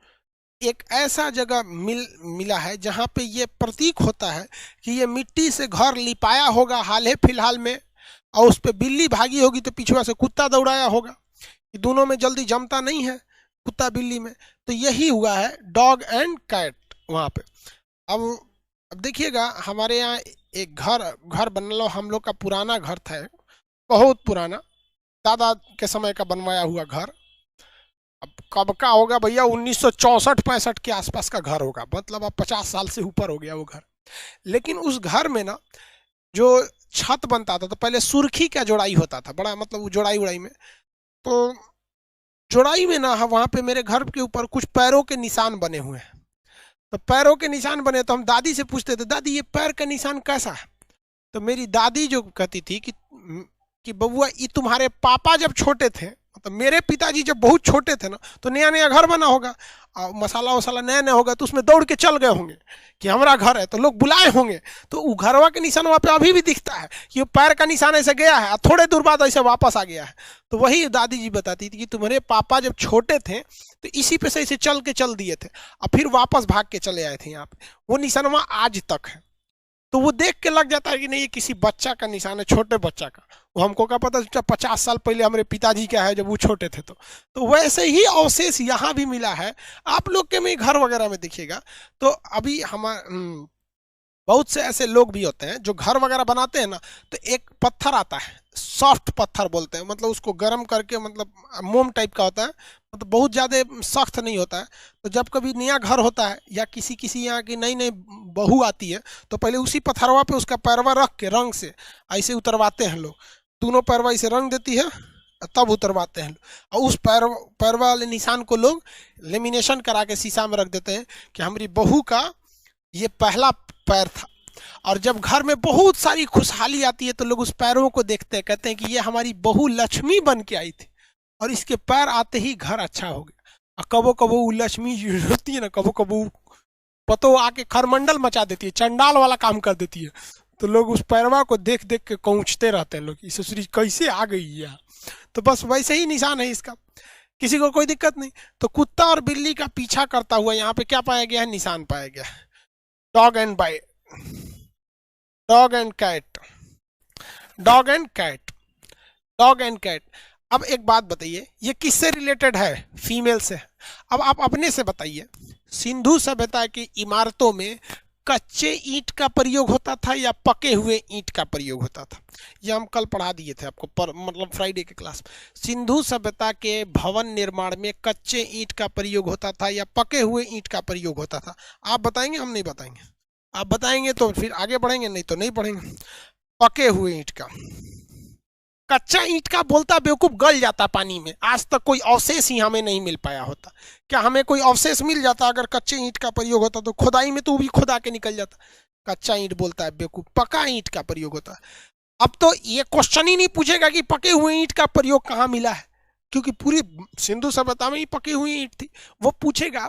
S1: एक ऐसा जगह मिला है जहाँ पे ये प्रतीक होता है कि ये मिट्टी से घर लिपाया होगा हाल ही फिलहाल में, और उस पर बिल्ली भागी होगी तो पीछे से कुत्ता दौड़ाया होगा। ये दोनों में जल्दी जमता नहीं है कुत्ता बिल्ली में, तो यही हुआ है डॉग एंड कैट वहाँ पे। अब देखिएगा हमारे यहाँ एक घर बनलो, हम लोग का पुराना घर था, बहुत पुराना, दादा के समय का बनवाया हुआ घर। अब कब का होगा भैया, 1964-65 के आसपास का घर होगा, मतलब अब 50 साल से ऊपर हो गया वो घर। लेकिन उस घर में ना जो छत बनता था तो पहले सुर्खी का जोड़ाई होता था, बड़ा मतलब वो जोड़ाई उड़ाई में, तो जोड़ाई में ना वहाँ पे मेरे घर के ऊपर कुछ पैरों के निशान बने हुए हैं। तो पैरों के निशान बने तो हम दादी से पूछते थे, दादी ये पैर का निशान कैसा है? तो मेरी दादी जो कहती थी कि बबुआ ये तुम्हारे पापा जब छोटे थे, मतलब मेरे पिताजी जब बहुत छोटे थे ना, तो नया नया घर बना होगा और मसाला वसाला नया नया होगा, तो उसमें दौड़ के चल गए होंगे कि हमारा घर है, तो लोग बुलाए होंगे, तो वो घरवा के निशान वहाँ पे अभी भी दिखता है कि वो पैर का निशान ऐसे गया है, थोड़े दूर बाद ऐसे वापस आ गया है। तो वही दादी जी बताती थी कि तुम्हारे पापा जब छोटे थे तो इसी पे से ऐसे चल के चल दिए थे और फिर वापस भाग के चले आए थे यहाँ पे, वो निशान वहाँ आज तक है। तो वो देख के लग जाता है कि नहीं ये किसी बच्चा का निशान है, छोटे बच्चा का। वो हमको क्या पता 50 साल पहले हमारे पिताजी क्या है जब वो छोटे थे। तो वैसे ही अवशेष यहाँ भी मिला है। आप लोग के में घर वगैरह में देखिएगा तो अभी हमारे बहुत से ऐसे लोग भी होते हैं जो घर वगैरह बनाते हैं ना, तो एक पत्थर आता है, सॉफ्ट पत्थर बोलते हैं, मतलब उसको गर्म करके, मतलब मोम टाइप का होता है, मतलब बहुत ज़्यादा सख्त नहीं होता है। तो जब कभी नया घर होता है या किसी यहाँ की नई नई बहू आती है तो पहले उसी पत्थरवा पे उसका पैरवा रख के रंग से ऐसे उतरवाते हैं लोग, दोनों पैरवा इसे रंग देती है तब उतरवाते हैं। और उस पैरवा वाले निशान को लोग लेमिनेशन करा के शीशा में रख देते हैं कि हमारी बहू का ये पहला पैर था। और जब घर में बहुत सारी खुशहाली आती है तो लोग उस पैरों को देखते हैं, कहते हैं कि ये हमारी बहू लक्ष्मी बन के आई थी और इसके पैर आते ही घर अच्छा हो गया। और कबो कबो लक्ष्मी होती है ना, कबो कबो पतो आके खरमंडल मचा देती है, चंडाल वाला काम कर देती है। तो लोग उस पैरवा को देख देख के कौंचते रहते हैं लोग, इस ससुरी कैसे आ गई है। तो बस वैसे ही निशान है इसका, किसी को कोई दिक्कत नहीं। तो कुत्ता और बिल्ली का पीछा करता हुआ यहाँ पे क्या पाया गया है, निशान पाया गया है, dog and cat, dog and cat, dog and cat. अब एक बात बताइए, ये किससे रिलेटेड है? फीमेल से। अब आप अपने से बताइए, सिंधु सभ्यता की इमारतों में कच्चे ईंट का प्रयोग होता था या पके हुए ईंट का प्रयोग होता था? ये हम कल पढ़ा दिए थे आपको, मतलब फ्राइडे के क्लास में। सिंधु सभ्यता के भवन निर्माण में कच्चे ईंट का प्रयोग होता था या पके हुए ईंट का प्रयोग होता था? आप बताएंगे, हम नहीं बताएंगे। आप बताएंगे तो फिर आगे बढ़ेंगे, नहीं तो नहीं बढ़ेंगे। पके हुए ईंट का, कच्चा ईंट का बोलता बेवकूफ गल जाता पानी में, आज तक कोई अवशेष ही हमें नहीं मिल पाया होता। क्या हमें कोई अवशेष मिल जाता अगर कच्चे ईंट का प्रयोग होता? तो खुदाई में तो भी खुदा के निकल जाता। कच्चा ईंट बोलता है बेवकूफ, पका ईंट का प्रयोग होता है। अब तो ये क्वेश्चन ही नहीं पूछेगा कि पके हुए ईंट का प्रयोग कहाँ मिला है, क्योंकि पूरी सिंधु सभ्यता में ही पकी हुई ईंट थी। वो पूछेगा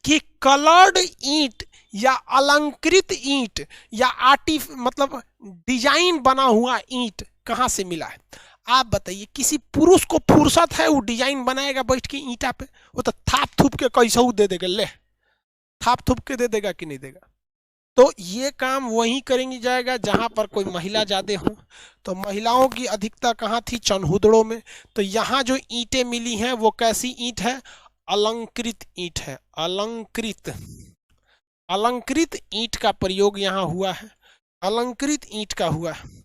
S1: कि कलर्ड ईंट या अलंकृत ईंट या मतलब डिजाइन बना हुआ ईंट कहाँ से मिला है? आप बताइए, किसी पुरुष को फुर्सत है वो डिजाइन बनाएगा बैठ के ईंटा पे? वो तो थाप थूप के कैसे दे देगा, ले थाप थूप के दे देगा कि नहीं देगा? तो ये काम वहीं करेंगी जाएगा जहां पर कोई महिला ज्यादा हो। तो महिलाओं की अधिकता कहाँ थी? चनहुदड़ों में। तो यहाँ जो ईंटें मिली हैं वो कैसी ईंट है? अलंकृत ईंट है, अलंकृत, अलंकृत ईंट का प्रयोग यहाँ हुआ है, अलंकृत ईंट का हुआ है।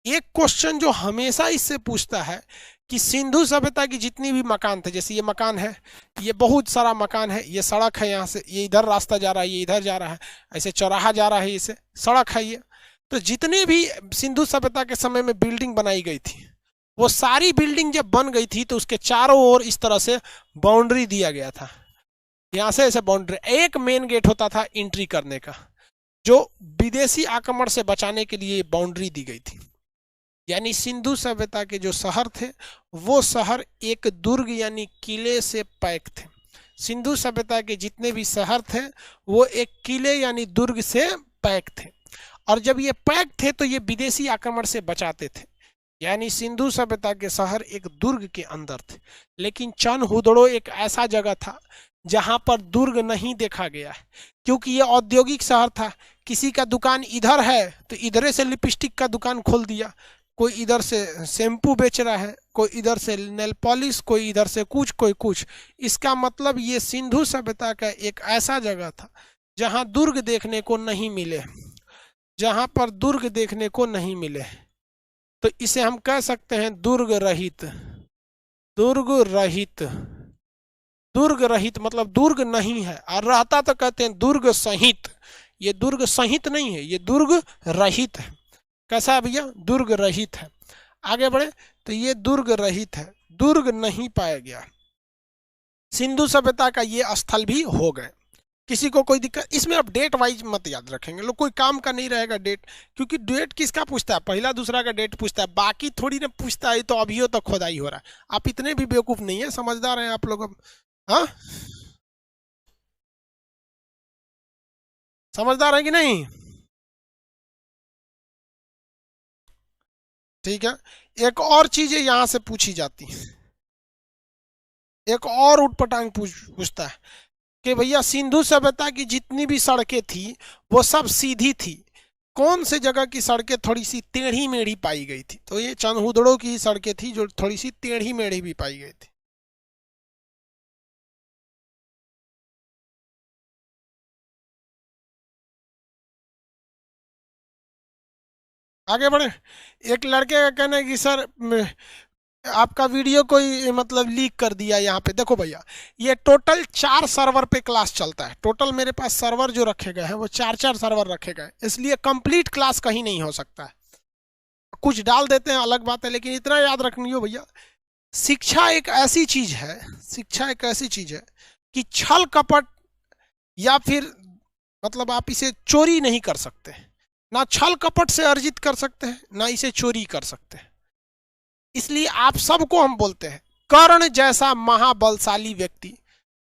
S1: एक क्वेश्चन जो हमेशा इससे पूछता है कि सिंधु सभ्यता की जितनी भी मकान थे, जैसे ये मकान है, ये बहुत सारा मकान है, ये सड़क है, यहाँ से ये इधर रास्ता जा रहा है, ये इधर जा रहा है, ऐसे चौराहा जा रहा है, इसे सड़क है ये। तो जितने भी सिंधु सभ्यता के समय में बिल्डिंग बनाई गई थी, वो सारी बिल्डिंग जब बन गई थी तो उसके चारों ओर इस तरह से बाउंड्री दिया गया था, यहाँ से ऐसे बाउंड्री। एक मेन गेट होता था एंट्री करने का, जो विदेशी आक्रमण से बचाने के लिए बाउंड्री दी गई थी। यानी सिंधु सभ्यता के जो शहर थे वो शहर एक दुर्ग यानी किले से पैक थे। सिंधु सभ्यता के जितने भी शहर थे वो एक किले यानी दुर्ग से पैक थे। और जब ये पैक थे तो ये विदेशी आक्रमण से बचाते थे। यानी सिंधु सभ्यता के शहर एक दुर्ग के अंदर थे, लेकिन चनहुदड़ो एक ऐसा जगह था जहां पर दुर्ग नहीं देखा गया है, क्योंकि ये औद्योगिक शहर था। किसी का दुकान इधर है तो इधरे से लिपस्टिक का दुकान खोल दिया, कोई इधर से शैम्पू बेच रहा है, कोई इधर से नेल पॉलिश, कोई इधर से कुछ, कोई कुछ। इसका मतलब ये सिंधु सभ्यता का एक ऐसा जगह था जहां दुर्ग देखने को नहीं मिले, जहां पर दुर्ग देखने को नहीं मिले। तो इसे हम कह सकते हैं दुर्ग रहित। दुर्ग रहित, दुर्ग रहित मतलब दुर्ग नहीं है, और रहता तो कहते हैं दुर्ग सहित। ये दुर्ग सहित नहीं है, ये दुर्ग रहित है। कैसा है भैया? दुर्ग रहित है। आगे बढ़े तो ये दुर्ग रहित है, दुर्ग नहीं पाया गया। सिंधु सभ्यता का ये स्थल भी हो गए। किसी को कोई दिक्कत? इसमें अब डेट वाइज मत याद रखेंगे लोग, कोई काम का नहीं रहेगा डेट, क्योंकि डेट किसका पूछता है? पहला दूसरा का डेट पूछता है, बाकी थोड़ी ना पूछता है। तो अभी तो खोदाई हो रहा है। आप इतने भी बेवकूफ नहीं है, समझदार हैं आप लोग अब। हाँ, समझदार है कि नहीं? ठीक है। एक और चीजें यहां से पूछी जाती है, एक और उटपटांग पूछता है कि भैया सिंधु सभ्यता की जितनी भी सड़कें थी वो सब सीधी थी, कौन से जगह की सड़कें थोड़ी सी टेढ़ी मेढ़ी पाई गई थी? तो ये चनहुदड़ो की सड़कें थी जो थोड़ी सी टेढ़ी मेढ़ी भी पाई गई थी। आगे बढ़े। एक लड़के का कहना है कि सर आपका वीडियो कोई मतलब लीक कर दिया। यहाँ पे देखो भैया, ये टोटल 4 सर्वर पे क्लास चलता है। टोटल मेरे पास सर्वर जो रखे गए हैं वो 4 सर्वर रखे गए, इसलिए कंप्लीट क्लास कहीं नहीं हो सकता है। कुछ डाल देते हैं अलग बात है, लेकिन इतना याद रखनी हो भैया, शिक्षा एक ऐसी चीज है, शिक्षा एक ऐसी चीज है कि छल कपट या फिर मतलब आप इसे चोरी नहीं कर सकते। ना छल कपट से अर्जित कर सकते हैं, ना इसे चोरी कर सकते हैं। इसलिए आप सबको हम बोलते हैं, कर्ण जैसा महाबलशाली व्यक्ति,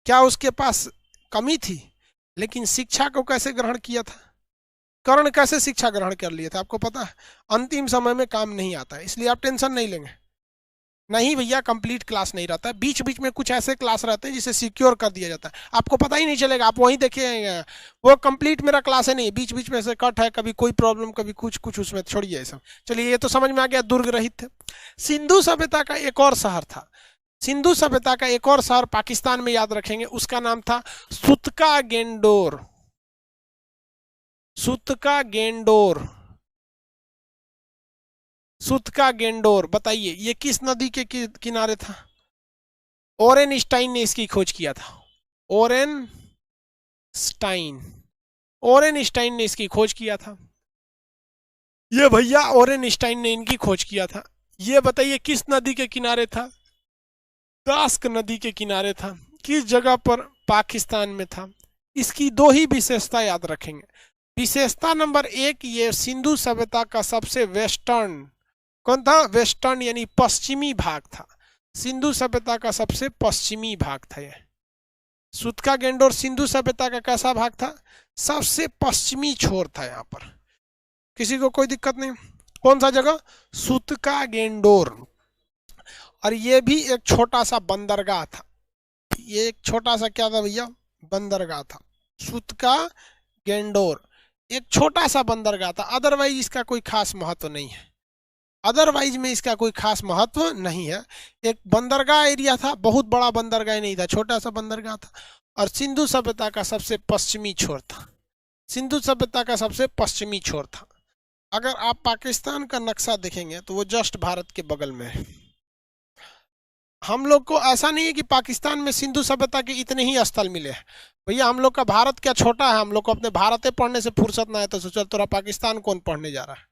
S1: क्या उसके पास कमी थी? लेकिन शिक्षा को कैसे ग्रहण किया था? कर्ण कैसे शिक्षा ग्रहण कर लिया था आपको पता है? अंतिम समय में काम नहीं आता है, इसलिए आप टेंशन नहीं लेंगे। नहीं भैया, कंप्लीट क्लास नहीं रहता है, बीच बीच में कुछ ऐसे क्लास रहते हैं जिसे सिक्योर कर दिया जाता है, आपको पता ही नहीं चलेगा। आप वहीं देखिए, वो कंप्लीट मेरा क्लास है नहीं, बीच बीच में से कट है, कभी कोई प्रॉब्लम, कभी कुछ कुछ, उसमें छोड़िए ये सब। चलिए, ये तो समझ में आ गया, दुर्ग रहित थे। सिंधु सभ्यता का एक और शहर था, सिंधु सभ्यता का एक और शहर पाकिस्तान में, याद रखेंगे, उसका नाम था सुतका गेंडोर। सुतका गेंडोर, सुतका गेंडोर। बताइए ये किस नदी के किनारे था? ओरेनस्टाइन ने इसकी खोज किया था। ओरेनस्टाइन, ओरेनस्टाइन ने इसकी खोज किया था। ये भैया ओरेनस्टाइन ने इनकी खोज किया था। ये बताइए किस नदी के किनारे था? दास्क नदी के किनारे था। किस जगह पर? पाकिस्तान में था। इसकी 2 ही विशेषता याद रखेंगे। विशेषता नंबर 1, ये सिंधु सभ्यता का सबसे वेस्टर्न, कौन था? वेस्टर्न यानी पश्चिमी भाग था। सिंधु सभ्यता का सबसे पश्चिमी भाग था ये। सुतका गेंडोर सिंधु सभ्यता का कैसा भाग था? सबसे पश्चिमी छोर था। यहाँ पर किसी को कोई दिक्कत नहीं? कौन सा जगह? सुतका गेंडोर। और ये भी एक छोटा सा बंदरगाह था। ये एक छोटा सा क्या था भैया? बंदरगाह था। सुतका गेंडोर एक छोटा सा बंदरगाह था, अदरवाइज इसका कोई खास महत्व नहीं है। अदरवाइज में इसका कोई खास महत्व नहीं है। एक बंदरगाह एरिया था, बहुत बड़ा बंदरगाह नहीं था, छोटा सा बंदरगाह था। और सिंधु सभ्यता का सबसे पश्चिमी छोर था। सिंधु सभ्यता का सबसे पश्चिमी छोर था। अगर आप पाकिस्तान का नक्शा देखेंगे तो वो जस्ट भारत के बगल में है। हम लोग को ऐसा नहीं है कि पाकिस्तान में सिंधु सभ्यता के इतने ही स्थल मिले हैं। भैया हम लोग का भारत क्या छोटा है? हम लोग को अपने भारत पढ़ने से फुर्सत ना है, तो सोचा तोरा पाकिस्तान कौन पढ़ने जा रहा है?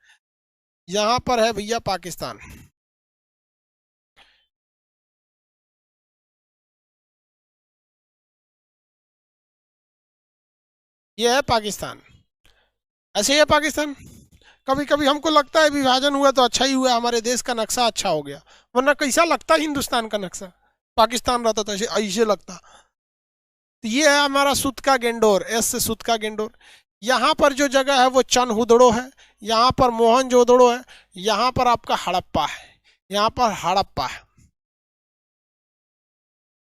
S1: यहाँ पर है भैया पाकिस्तान। ये है पाकिस्तान, ऐसे ही है पाकिस्तान। कभी कभी हमको लगता है विभाजन हुआ तो अच्छा ही हुआ, हमारे देश का नक्शा अच्छा हो गया, वरना कैसा लगता हिंदुस्तान का नक्शा? पाकिस्तान रहता तो ऐसे ऐसे लगता। तो ये है हमारा सुतका गेंडोर, एस से सुतका गेंडोर। यहाँ पर जो जगह है वो चनहुदड़ो है, यहाँ पर मोहनजोदड़ो है, यहाँ पर आपका हड़प्पा है, यहाँ पर हड़प्पा है।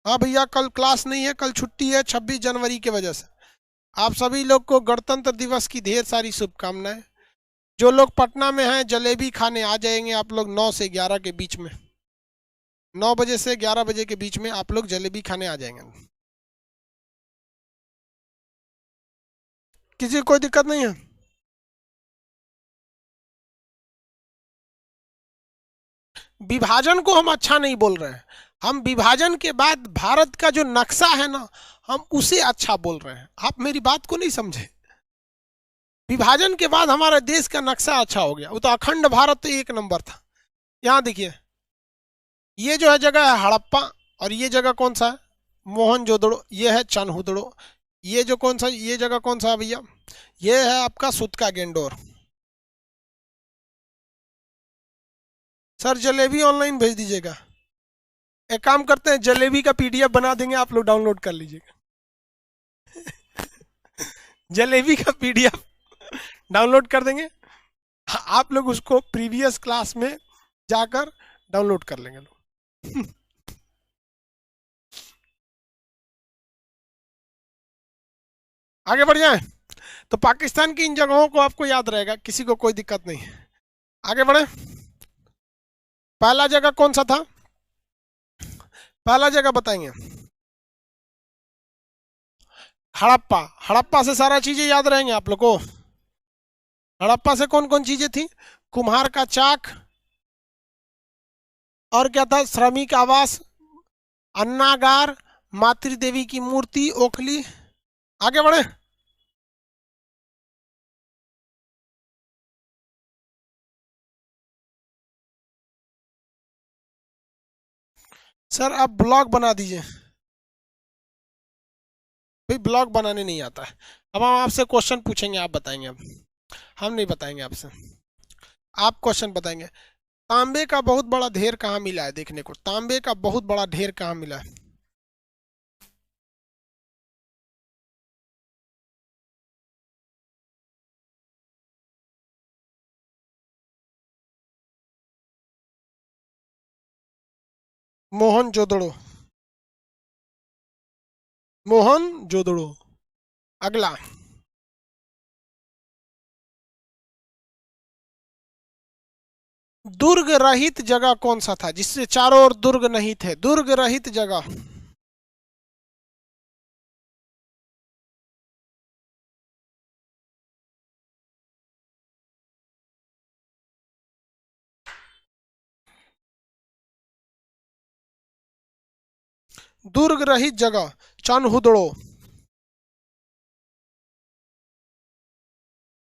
S1: हाँ भैया, कल क्लास नहीं है, कल छुट्टी है 26 जनवरी के वजह से। आप सभी लोग को गणतंत्र दिवस की ढेर सारी शुभकामनाएं। जो लोग पटना में हैं जलेबी खाने आ जाएंगे आप लोग 9 से 11 के बीच में, 9 बजे से 11 बजे के बीच में आप लोग जलेबी खाने आ जाएंगे। किसी को कोई दिक्कत नहीं है? विभाजन को हम अच्छा नहीं बोल रहे हैं, हम विभाजन के बाद भारत का जो नक्शा है ना, हम उसे अच्छा बोल रहे हैं। आप मेरी बात को नहीं समझे। विभाजन के बाद हमारे देश का नक्शा अच्छा हो गया, वो तो अखंड भारत तो एक नंबर था। यहाँ देखिए, ये जो है जगह है हड़प्पा, और ये जगह कौन सा है? मोहनजोदड़ो। ये है चनहुदड़ो। ये जो कौन सा, ये जगह कौन सा है भैया? ये है आपका सुतका गेंडोर। सर जलेबी ऑनलाइन भेज दीजिएगा। एक काम करते हैं, जलेबी का पीडीएफ बना देंगे, आप लोग डाउनलोड कर लीजिएगा। जलेबी का पीडीएफ डाउनलोड कर देंगे, आप लोग उसको प्रीवियस क्लास में जाकर डाउनलोड कर लेंगे लोग। आगे बढ़ जाए। तो पाकिस्तान की इन जगहों को आपको याद रहेगा, किसी को कोई दिक्कत नहीं है। आगे बढ़े। पहला जगह कौन सा था? पहला जगह बताएंगे हड़प्पा। हड़प्पा से सारा चीजें याद रहेंगे आप लोग को। हड़प्पा से कौन कौन चीजें थी? कुम्हार का चाक, और क्या था? श्रमिक आवास, अन्नागार, मातृ देवी की मूर्ति, ओखली। आगे बढ़े। सर आप ब्लॉग बना दीजिए। भाई ब्लॉग बनाने नहीं आता है। अब हम आपसे क्वेश्चन पूछेंगे, आप बताएंगे। अब हम नहीं बताएंगे आपसे, आप क्वेश्चन बताएंगे। तांबे का बहुत बड़ा ढेर कहाँ मिला है? देखने को, तांबे का बहुत बड़ा ढेर कहाँ मिला है? मोहनजोदड़ो। मोहनजोदड़ो। अगला, दुर्ग रहित जगह कौन सा था जिससे चारों ओर दुर्ग नहीं थे? दुर्ग रहित जगह। दुर्ग रहित जगह चनहुदड़ो।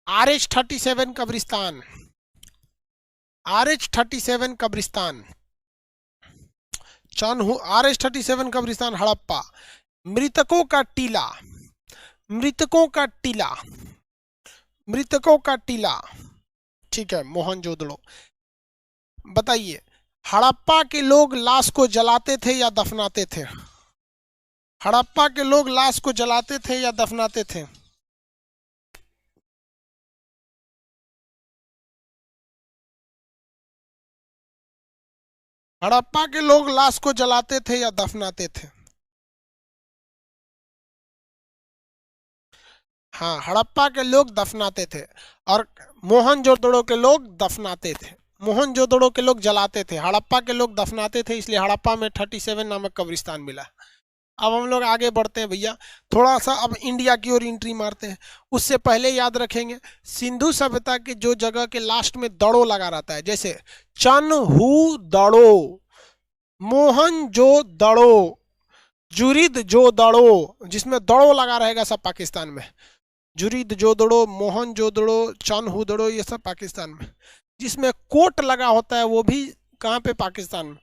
S1: RH-37 कब्रिस्तान। RH-37 कब्रिस्तान चनहु RH-37 कब्रिस्तान हड़प्पा। मृतकों का टीला। मृतकों का टीला। मृतकों का टीला, ठीक है, मोहनजोदड़ो। बताइए, हड़प्पा के लोग लाश को जलाते थे या दफनाते थे? हड़प्पा के लोग लाश को जलाते थे या दफनाते थे? हड़प्पा के लोग लाश को जलाते थे या दफनाते थे? हाँ, हड़प्पा के लोग दफनाते थे, और मोहनजोदड़ो के लोग दफनाते थे। मोहनजोदड़ो के लोग जलाते थे, हड़प्पा के लोग दफनाते थे, इसलिए हड़प्पा में 37 नामक कब्रिस्तान मिला। अब हम लोग आगे बढ़ते हैं भैया, थोड़ा सा अब इंडिया की ओर एंट्री मारते हैं। उससे पहले याद रखेंगे, सिंधु सभ्यता के जो जगह के लास्ट में दड़ो लगा रहता है, जैसे चनहुदड़ो, मोहनजोदड़ो, जुरिदजोदड़ो, जिसमें दड़ो लगा रहेगा सब पाकिस्तान में। जुरिदजोदड़ो, मोहनजोदड़ो, चनहुदड़ो, ये सब पाकिस्तान में। जिसमें कोट लगा होता है वो भी कहाँ पे? पाकिस्तान में।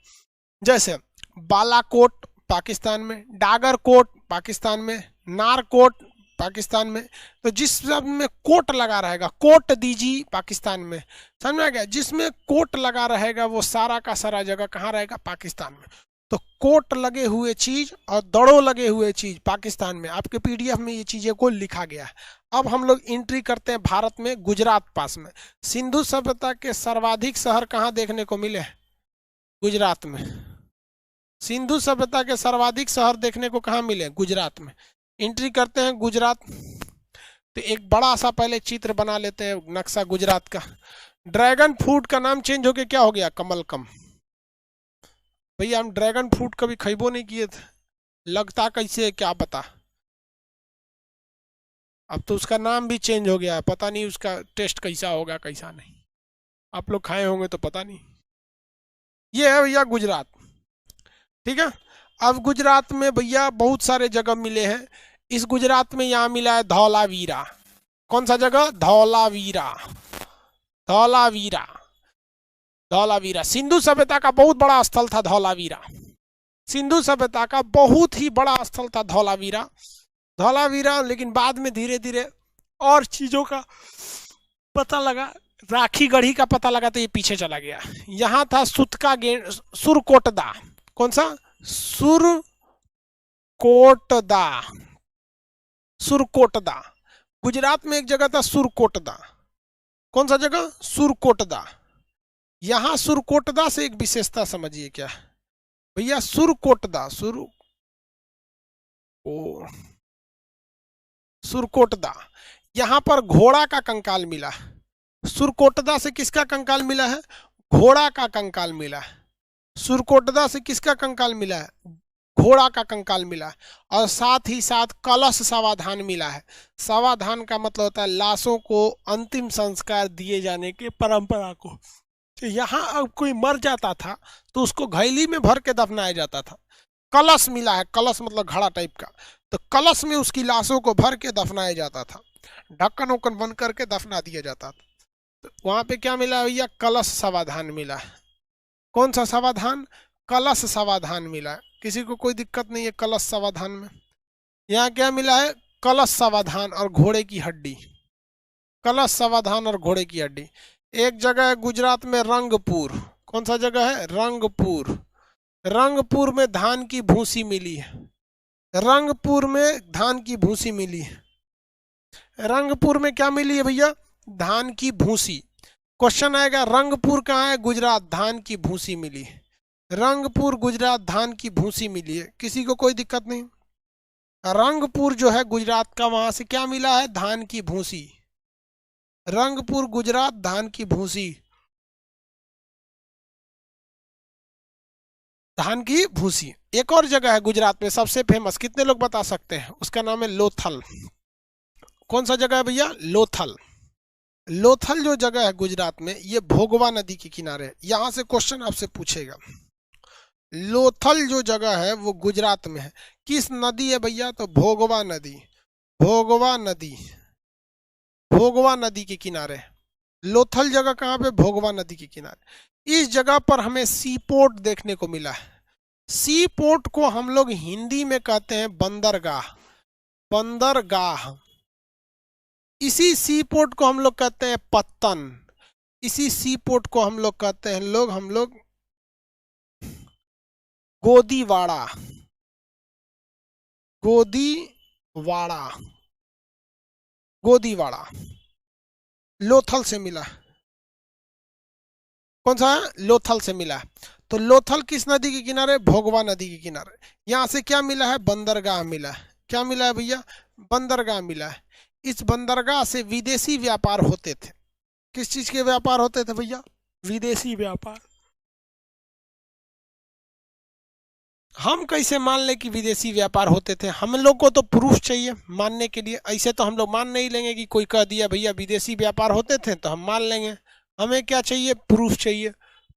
S1: जैसे बालाकोट पाकिस्तान में, डागर कोट पाकिस्तान में, नारकोट पाकिस्तान में। तो जिस सब में कोट लगा रहेगा, कोट दीजिए पाकिस्तान में, समझ में आ गया? जिसमें कोट लगा रहेगा वो सारा का सारा जगह कहाँ रहेगा? पाकिस्तान में। तो कोट लगे हुए चीज और दड़ों लगे हुए चीज पाकिस्तान में, आपके पीडीएफ में ये चीजें को लिखा गया है। अब हम लोग एंट्री करते हैं भारत में, गुजरात पास में। सिंधु सभ्यता के सर्वाधिक शहर कहाँ देखने को मिले? गुजरात में। सिंधु सभ्यता के सर्वाधिक शहर देखने को कहाँ मिले? गुजरात में। एंट्री करते हैं गुजरात। तो एक बड़ा सा पहले चित्र बना लेते हैं नक्शा गुजरात का। ड्रैगन फ्रूट का नाम चेंज होके क्या हो गया? कमलकम। भैया हम ड्रैगन फ्रूट कभी खइबो नहीं किए थे, लगता कैसे है क्या पता। अब तो उसका नाम भी चेंज हो गया है, पता नहीं उसका टेस्ट कैसा होगा कैसा नहीं। आप लोग खाए होंगे तो पता नहीं। ये है भैया गुजरात, ठीक है। अब गुजरात में भैया बहुत सारे जगह मिले हैं। इस गुजरात में यहाँ मिला है धौलावीरा। कौन सा जगह? धौलावीरा। धौलावीरा, धौलावीरा सिंधु सभ्यता का बहुत बड़ा स्थल था धौलावीरा। सिंधु सभ्यता का बहुत ही बड़ा स्थल था धौलावीरा। धौलावीरा लेकिन बाद में धीरे धीरे और चीजों का पता लगा, राखी गढ़ी का पता लगा तो ये पीछे चला गया। यहाँ था सुतका गेंड, सुरकोटदा। कौन सा? सुरकोटदा। सुरकोटदा गुजरात में एक जगह था सुरकोटदा। कौन सा जगह? सुरकोटदा। यहां सुरकोटदा से एक विशेषता समझिए क्या भैया। सुरकोटदा, सुरकोटदा, यहां पर घोड़ा का कंकाल मिला। सुरकोटदा से किसका कंकाल मिला है? घोड़ा का कंकाल मिला है। सुरकोटदा से किसका कंकाल मिला है? घोड़ा का कंकाल मिला है। और साथ ही साथ कलश समाधान मिला है। समाधान का मतलब होता है लाशों को अंतिम संस्कार दिए जाने की परंपरा को। तो यहाँ अब कोई मर जाता था तो उसको घैली में भर के दफनाया जाता था। कलश मिला है, कलश मतलब घड़ा टाइप का, तो कलश में उसकी लाशों को भर के दफनाया जाता था, ढक्कन उक्कन बंद करके दफना दिया जाता था। तो वहां पे क्या मिला भैया? कलश समाधान मिला है। कौन सा समाधान? कलश समाधान मिला है। किसी को कोई दिक्कत नहीं है कलश समाधान में। यहाँ क्या मिला है? कलश समाधान और घोड़े की हड्डी। कलश समाधान और घोड़े की हड्डी। एक जगह है गुजरात में रंगपुर। कौन सा जगह है? रंगपुर। रंगपुर में धान की भूसी मिली है। रंगपुर में धान की भूसी मिली है। रंगपुर में क्या मिली है भैया? धान की भूसी। क्वेश्चन आएगा रंगपुर कहाँ है? गुजरात। धान की भूसी मिली है। रंगपुर गुजरात, धान की भूसी मिली है। किसी को कोई दिक्कत नहीं। रंगपुर जो है गुजरात का, वहां से क्या मिला है? धान की भूसी। रंगपुर गुजरात, धान की भूसी। धान की भूसी। एक और जगह है गुजरात में सबसे फेमस, कितने लोग बता सकते हैं? उसका नाम है लोथल। कौन सा जगह है भैया? लोथल। लोथल जो जगह है गुजरात में, ये भोगवा नदी के किनारे। यहां से क्वेश्चन आपसे पूछेगा। लोथल जो जगह है वो गुजरात में है। किस नदी है भैया? तो भोगवा नदी। भोगवा नदी। भोगवा नदी के किनारे। लोथल जगह कहाँ पे? भोगवा नदी के किनारे। इस जगह पर हमें सी पोर्ट देखने को मिला है। सी पोर्ट को हम लोग हिंदी में कहते हैं बंदरगाह। बंदरगाह। इसी सी पोर्ट को हम लोग कहते हैं पत्तन। इसी सी पोर्ट को हम लोग कहते हैं हम लोग गोदीवाड़ा। गोदीवाड़ा। गोदीवाड़ा लोथल से मिला। कौन सा है? लोथल से मिला। तो लोथल किस नदी के किनारे? भोगवा नदी के किनारे। यहां से क्या मिला है? बंदरगाह मिला है। क्या मिला है भैया? बंदरगाह मिला है। इस बंदरगाह से विदेशी व्यापार होते थे। किस चीज के व्यापार होते थे भैया? विदेशी व्यापार। हम कैसे मान ले कि विदेशी व्यापार होते थे? हम लोग को तो प्रूफ चाहिए मानने के लिए। ऐसे तो हम लोग मान नहीं लेंगे कि कोई कह दिया भैया विदेशी व्यापार होते थे तो हम मान लेंगे। हमें क्या चाहिए? प्रूफ चाहिए।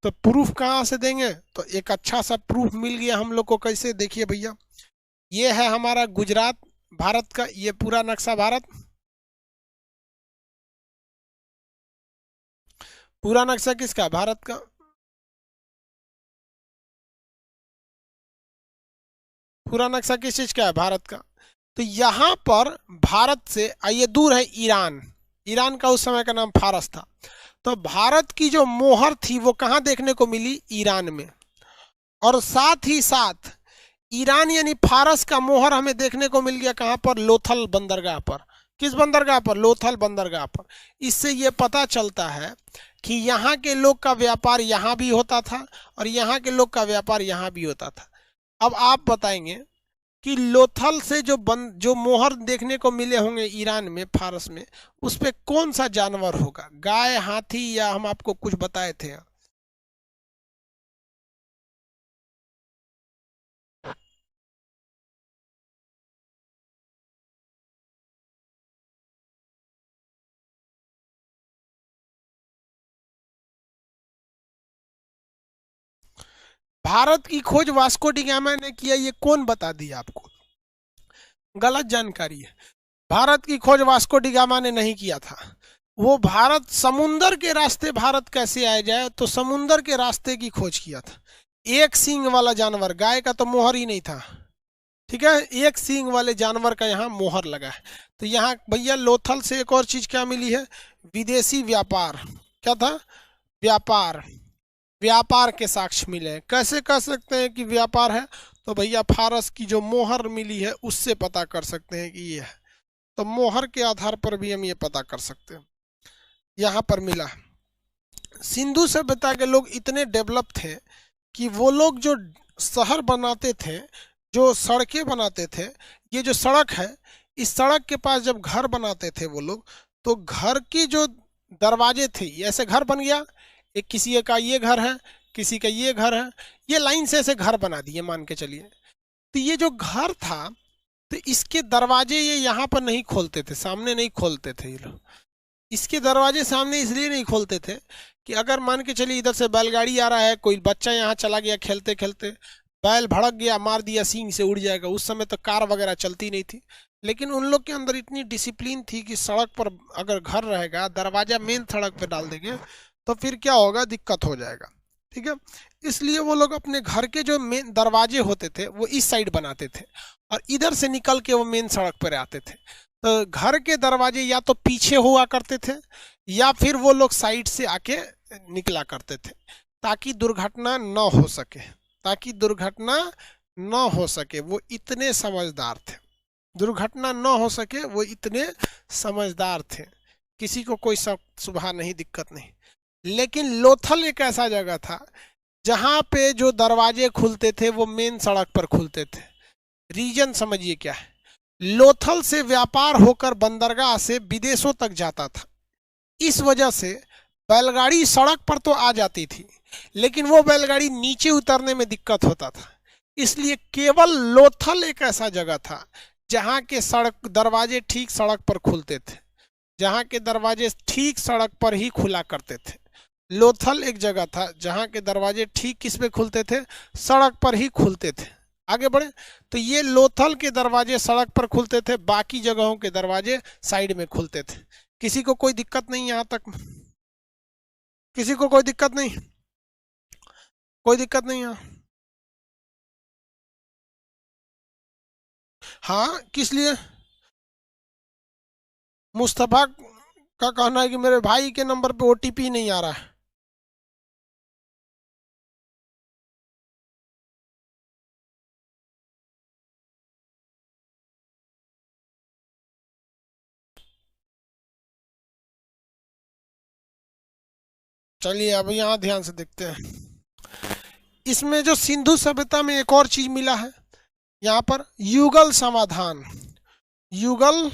S1: तो प्रूफ कहाँ से देंगे? तो एक अच्छा सा प्रूफ मिल गया हम लोग को। कैसे? देखिए भैया, ये है हमारा गुजरात, भारत का ये पूरा नक्शा। भारत पूरा नक्शा किसका? भारत का। पूरा नक्शा किस चीज का है? भारत का। तो यहाँ पर भारत से ये दूर है ईरान। ईरान का उस समय का नाम फारस था। तो भारत की जो मोहर थी वो कहाँ देखने को मिली? ईरान में। और साथ ही साथ ईरान यानी फारस का मोहर हमें देखने को मिल गया कहाँ पर, लोथल बंदरगाह पर। किस बंदरगाह पर? लोथल बंदरगाह पर। इससे ये पता चलता है कि यहाँ के लोग का व्यापार यहाँ भी होता था और यहाँ के लोग का व्यापार यहाँ भी होता था। अब आप बताएंगे कि लोथल से जो मोहर देखने को मिले होंगे ईरान में, फारस में, उस पे कौन सा जानवर होगा? गाय, हाथी, या हम आपको कुछ बताए थे? भारत की खोज वास्को डी गामा ने किया, ये कौन बता दिया आपको? गलत जानकारी है। भारत की खोज वास्को डी गामा ने नहीं किया था। वो भारत समुंदर के रास्ते भारत कैसे आया जाए, तो समुंदर के रास्ते की खोज किया था। एक सींग वाला जानवर, गाय का तो मोहर ही नहीं था, ठीक है, एक सींग वाले जानवर का यहाँ मोहर लगा है। तो यहाँ भैया लोथल से एक और चीज क्या मिली है? विदेशी व्यापार। क्या था? व्यापार। व्यापार के साक्ष्य मिले हैं। कैसे कह सकते हैं कि व्यापार है? तो भैया फारस की जो मोहर मिली है उससे पता कर सकते हैं कि ये है। तो मोहर के आधार पर भी हम ये पता कर सकते हैं। यहाँ पर मिला सिंधु सभ्यता के लोग इतने डेवलप थे कि वो लोग जो शहर बनाते थे, जो सड़कें बनाते थे, ये जो सड़क है, इस सड़क के पास जब घर बनाते थे वो लोग, तो घर की जो दरवाजे थे, ऐसे घर बन गया, एक किसी का ये घर है, किसी का ये घर है, ये लाइन से ऐसे घर बना दिए मान के चलिए। तो ये जो घर था, तो इसके दरवाजे ये यहाँ पर नहीं खोलते थे, सामने नहीं खोलते थे ये लोग। इसके दरवाजे सामने इसलिए नहीं खोलते थे कि अगर मान के चलिए इधर से बैलगाड़ी आ रहा है, कोई बच्चा यहाँ चला गया खेलते खेलते, बैल भड़क गया, मार दिया, सींग से उड़ जाएगा। उस समय तो कार वगैरह चलती नहीं थी, लेकिन उन लोग के अंदर इतनी डिसिप्लिन थी कि सड़क पर अगर घर रहेगा, दरवाजा मेन सड़क पे डाल देंगे तो फिर क्या होगा, दिक्कत हो जाएगा, ठीक है। इसलिए वो लोग अपने घर के जो मेन दरवाजे होते थे वो इस साइड बनाते थे और इधर से निकल के वो मेन सड़क पर आते थे। तो घर के दरवाजे या तो पीछे हुआ करते थे या फिर वो लोग साइड से आके निकला करते थे, ताकि दुर्घटना न हो सके, ताकि दुर्घटना न हो सके। वो इतने समझदार थे, दुर्घटना न हो सके, वो इतने समझदार थे, किसी को कोई सुबह नहीं, दिक्कत नहीं। लेकिन लोथल एक ऐसा जगह था जहां पे जो दरवाजे खुलते थे वो मेन सड़क पर खुलते थे। रीजन समझिए क्या है। लोथल से व्यापार होकर बंदरगाह से विदेशों तक जाता था। इस वजह से बैलगाड़ी सड़क पर तो आ जाती थी, लेकिन वो बैलगाड़ी नीचे उतरने में दिक्कत होता था। इसलिए केवल लोथल एक ऐसा जगह था जहां के सड़क दरवाजे ठीक सड़क पर खुलते थे, जहां के दरवाजे ठीक सड़क पर ही खुला करते थे। लोथल एक जगह था जहां के दरवाजे ठीक किस पे खुलते थे? सड़क पर ही खुलते थे। आगे बढ़े तो ये लोथल के दरवाजे सड़क पर खुलते थे, बाकी जगहों के दरवाजे साइड में खुलते थे। किसी को कोई दिक्कत नहीं? यहाँ तक किसी को कोई दिक्कत नहीं? कोई दिक्कत नहीं यहाँ? हाँ, किस लिए? मुस्तफा का कहना है कि मेरे भाई के नंबर पे ओटीपी नहीं आ रहा है। चलिए अब यहाँ ध्यान से देखते हैं। इसमें जो सिंधु सभ्यता में एक और चीज मिला है, यहाँ पर युगल समाधान, युगल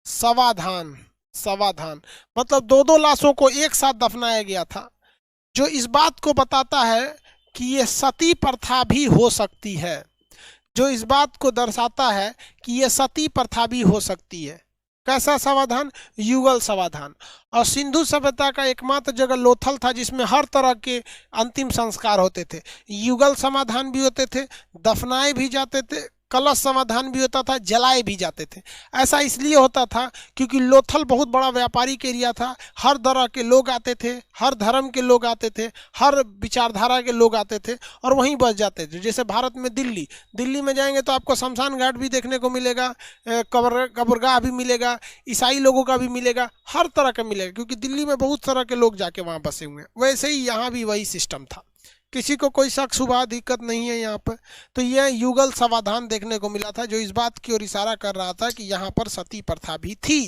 S1: समाधान, समाधान मतलब दो दो लाशों को एक साथ दफनाया गया था, जो इस बात को बताता है कि ये सती प्रथा भी हो सकती है, जो इस बात को दर्शाता है कि ये सती प्रथा भी हो सकती है। कैसा समाधान? युगल समाधान। और सिंधु सभ्यता का एकमात्र जगह लोथल था जिसमें हर तरह के अंतिम संस्कार होते थे। युगल समाधान भी होते थे, दफनाए भी जाते थे, कलश समाधान भी होता था, जलाए भी जाते थे। ऐसा इसलिए होता था क्योंकि लोथल बहुत बड़ा व्यापारिक एरिया था, हर तरह के लोग आते थे, हर धर्म के लोग आते थे, हर विचारधारा के लोग आते थे और वहीं बस जाते थे। जैसे भारत में दिल्ली में जाएंगे तो आपको शमशान घाट भी देखने को मिलेगा, कब्रगाह भी मिलेगा, ईसाई लोगों का भी मिलेगा, हर तरह का मिलेगा, क्योंकि दिल्ली में बहुत तरह के लोग जाके वहाँ बसे हुए हैं। वैसे ही यहाँ भी वही सिस्टम था किसी को कोई शक शुबा दिक्कत नहीं है यहाँ पर। तो यह युगल समाधान देखने को मिला था जो इस बात की ओर इशारा कर रहा था कि यहाँ पर सती प्रथा भी थी,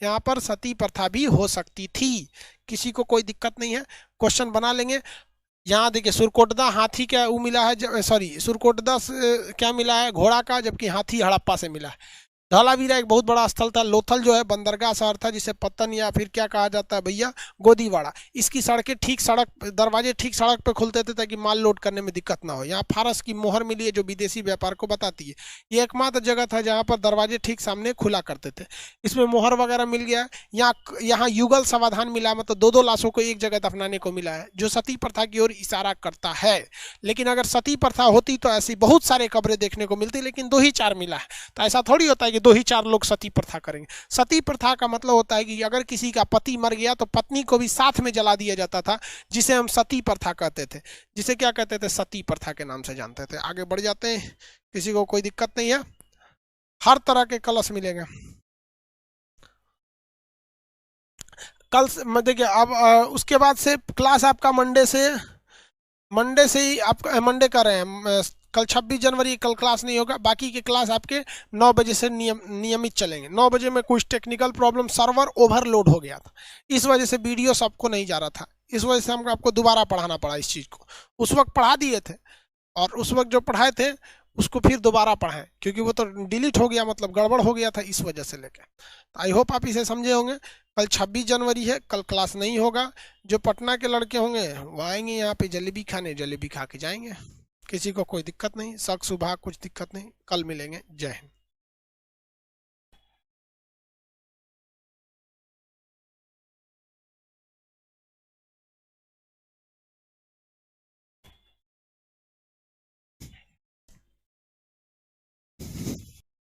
S1: यहाँ पर सती प्रथा भी हो सकती थी, किसी को कोई दिक्कत नहीं है। क्वेश्चन बना लेंगे। यहाँ देखिए सुरकोटदा हाथी क्या वो मिला है, सॉरी सुरकोटदा क्या मिला है, घोड़ा का, जबकि हाथी हड़प्पा से मिला है। धौलावीरा एक बहुत बड़ा स्थल था। लोथल जो है बंदरगाह शहर था जिसे पत्तन या फिर क्या कहा जाता है भैया, गोदीवाड़ा। इसकी सड़कें ठीक सड़क दरवाजे ठीक सड़क पे खुलते थे ताकि माल लोड करने में दिक्कत ना हो। यहाँ फारस की मोहर मिली है जो विदेशी व्यापार को बताती है। ये एकमात्र जगह था जहाँ पर दरवाजे ठीक सामने खुला करते थे। इसमें मोहर वगैरह मिल गया है। यहाँ युगल समाधान मिला, मतलब दो दो लाशों को एक जगह दफनाने को मिला है जो सती प्रथा की ओर इशारा करता है। लेकिन अगर सती प्रथा होती तो ऐसी बहुत सारे कब्रें देखने को मिलती, लेकिन 2 ही 4 मिला है। तो ऐसा थोड़ी होता है कि 2 ही 4 लोग सती प्रथा करेंगे। सती प्रथा का मतलब होता है कि अगर किसी का पति मर गया तो पत्नी को भी साथ में जला दिया जाता था, जिसे हम सती प्रथा कहते थे, जिसे क्या कहते थे, सती प्रथा के नाम से जानते थे। आगे बढ़ जाते हैं, किसी को कोई दिक्कत नहीं है। हर तरह के कलश मिलेंगे। कल देखिए अब उसके बाद से क्लास आपका मंडे से ही आप मंडे कर रहे हैं। कल 26 जनवरी कल क्लास नहीं होगा। बाकी के क्लास आपके 9 बजे से नियमित चलेंगे। 9 बजे में कुछ टेक्निकल प्रॉब्लम, सर्वर ओवरलोड हो गया था, इस वजह से वीडियो सबको नहीं जा रहा था। इस वजह से हमको आपको दोबारा पढ़ाना पड़ा इस चीज़ को। उस वक्त पढ़ा दिए थे और उस वक्त जो पढ़ाए थे उसको फिर दोबारा पढ़ाएं, क्योंकि वो तो डिलीट हो गया, मतलब गड़बड़ हो गया था, इस वजह से लेके। आई होप आप इसे समझे होंगे। कल 26 जनवरी है, कल क्लास नहीं होगा। जो पटना के लड़के होंगे वो आएंगे यहाँ पे जलेबी खाने, जलेबी खा के जाएंगे। किसी को कोई दिक्कत नहीं, शक शुबा कुछ दिक्कत नहीं। कल मिलेंगे। जय हिंद।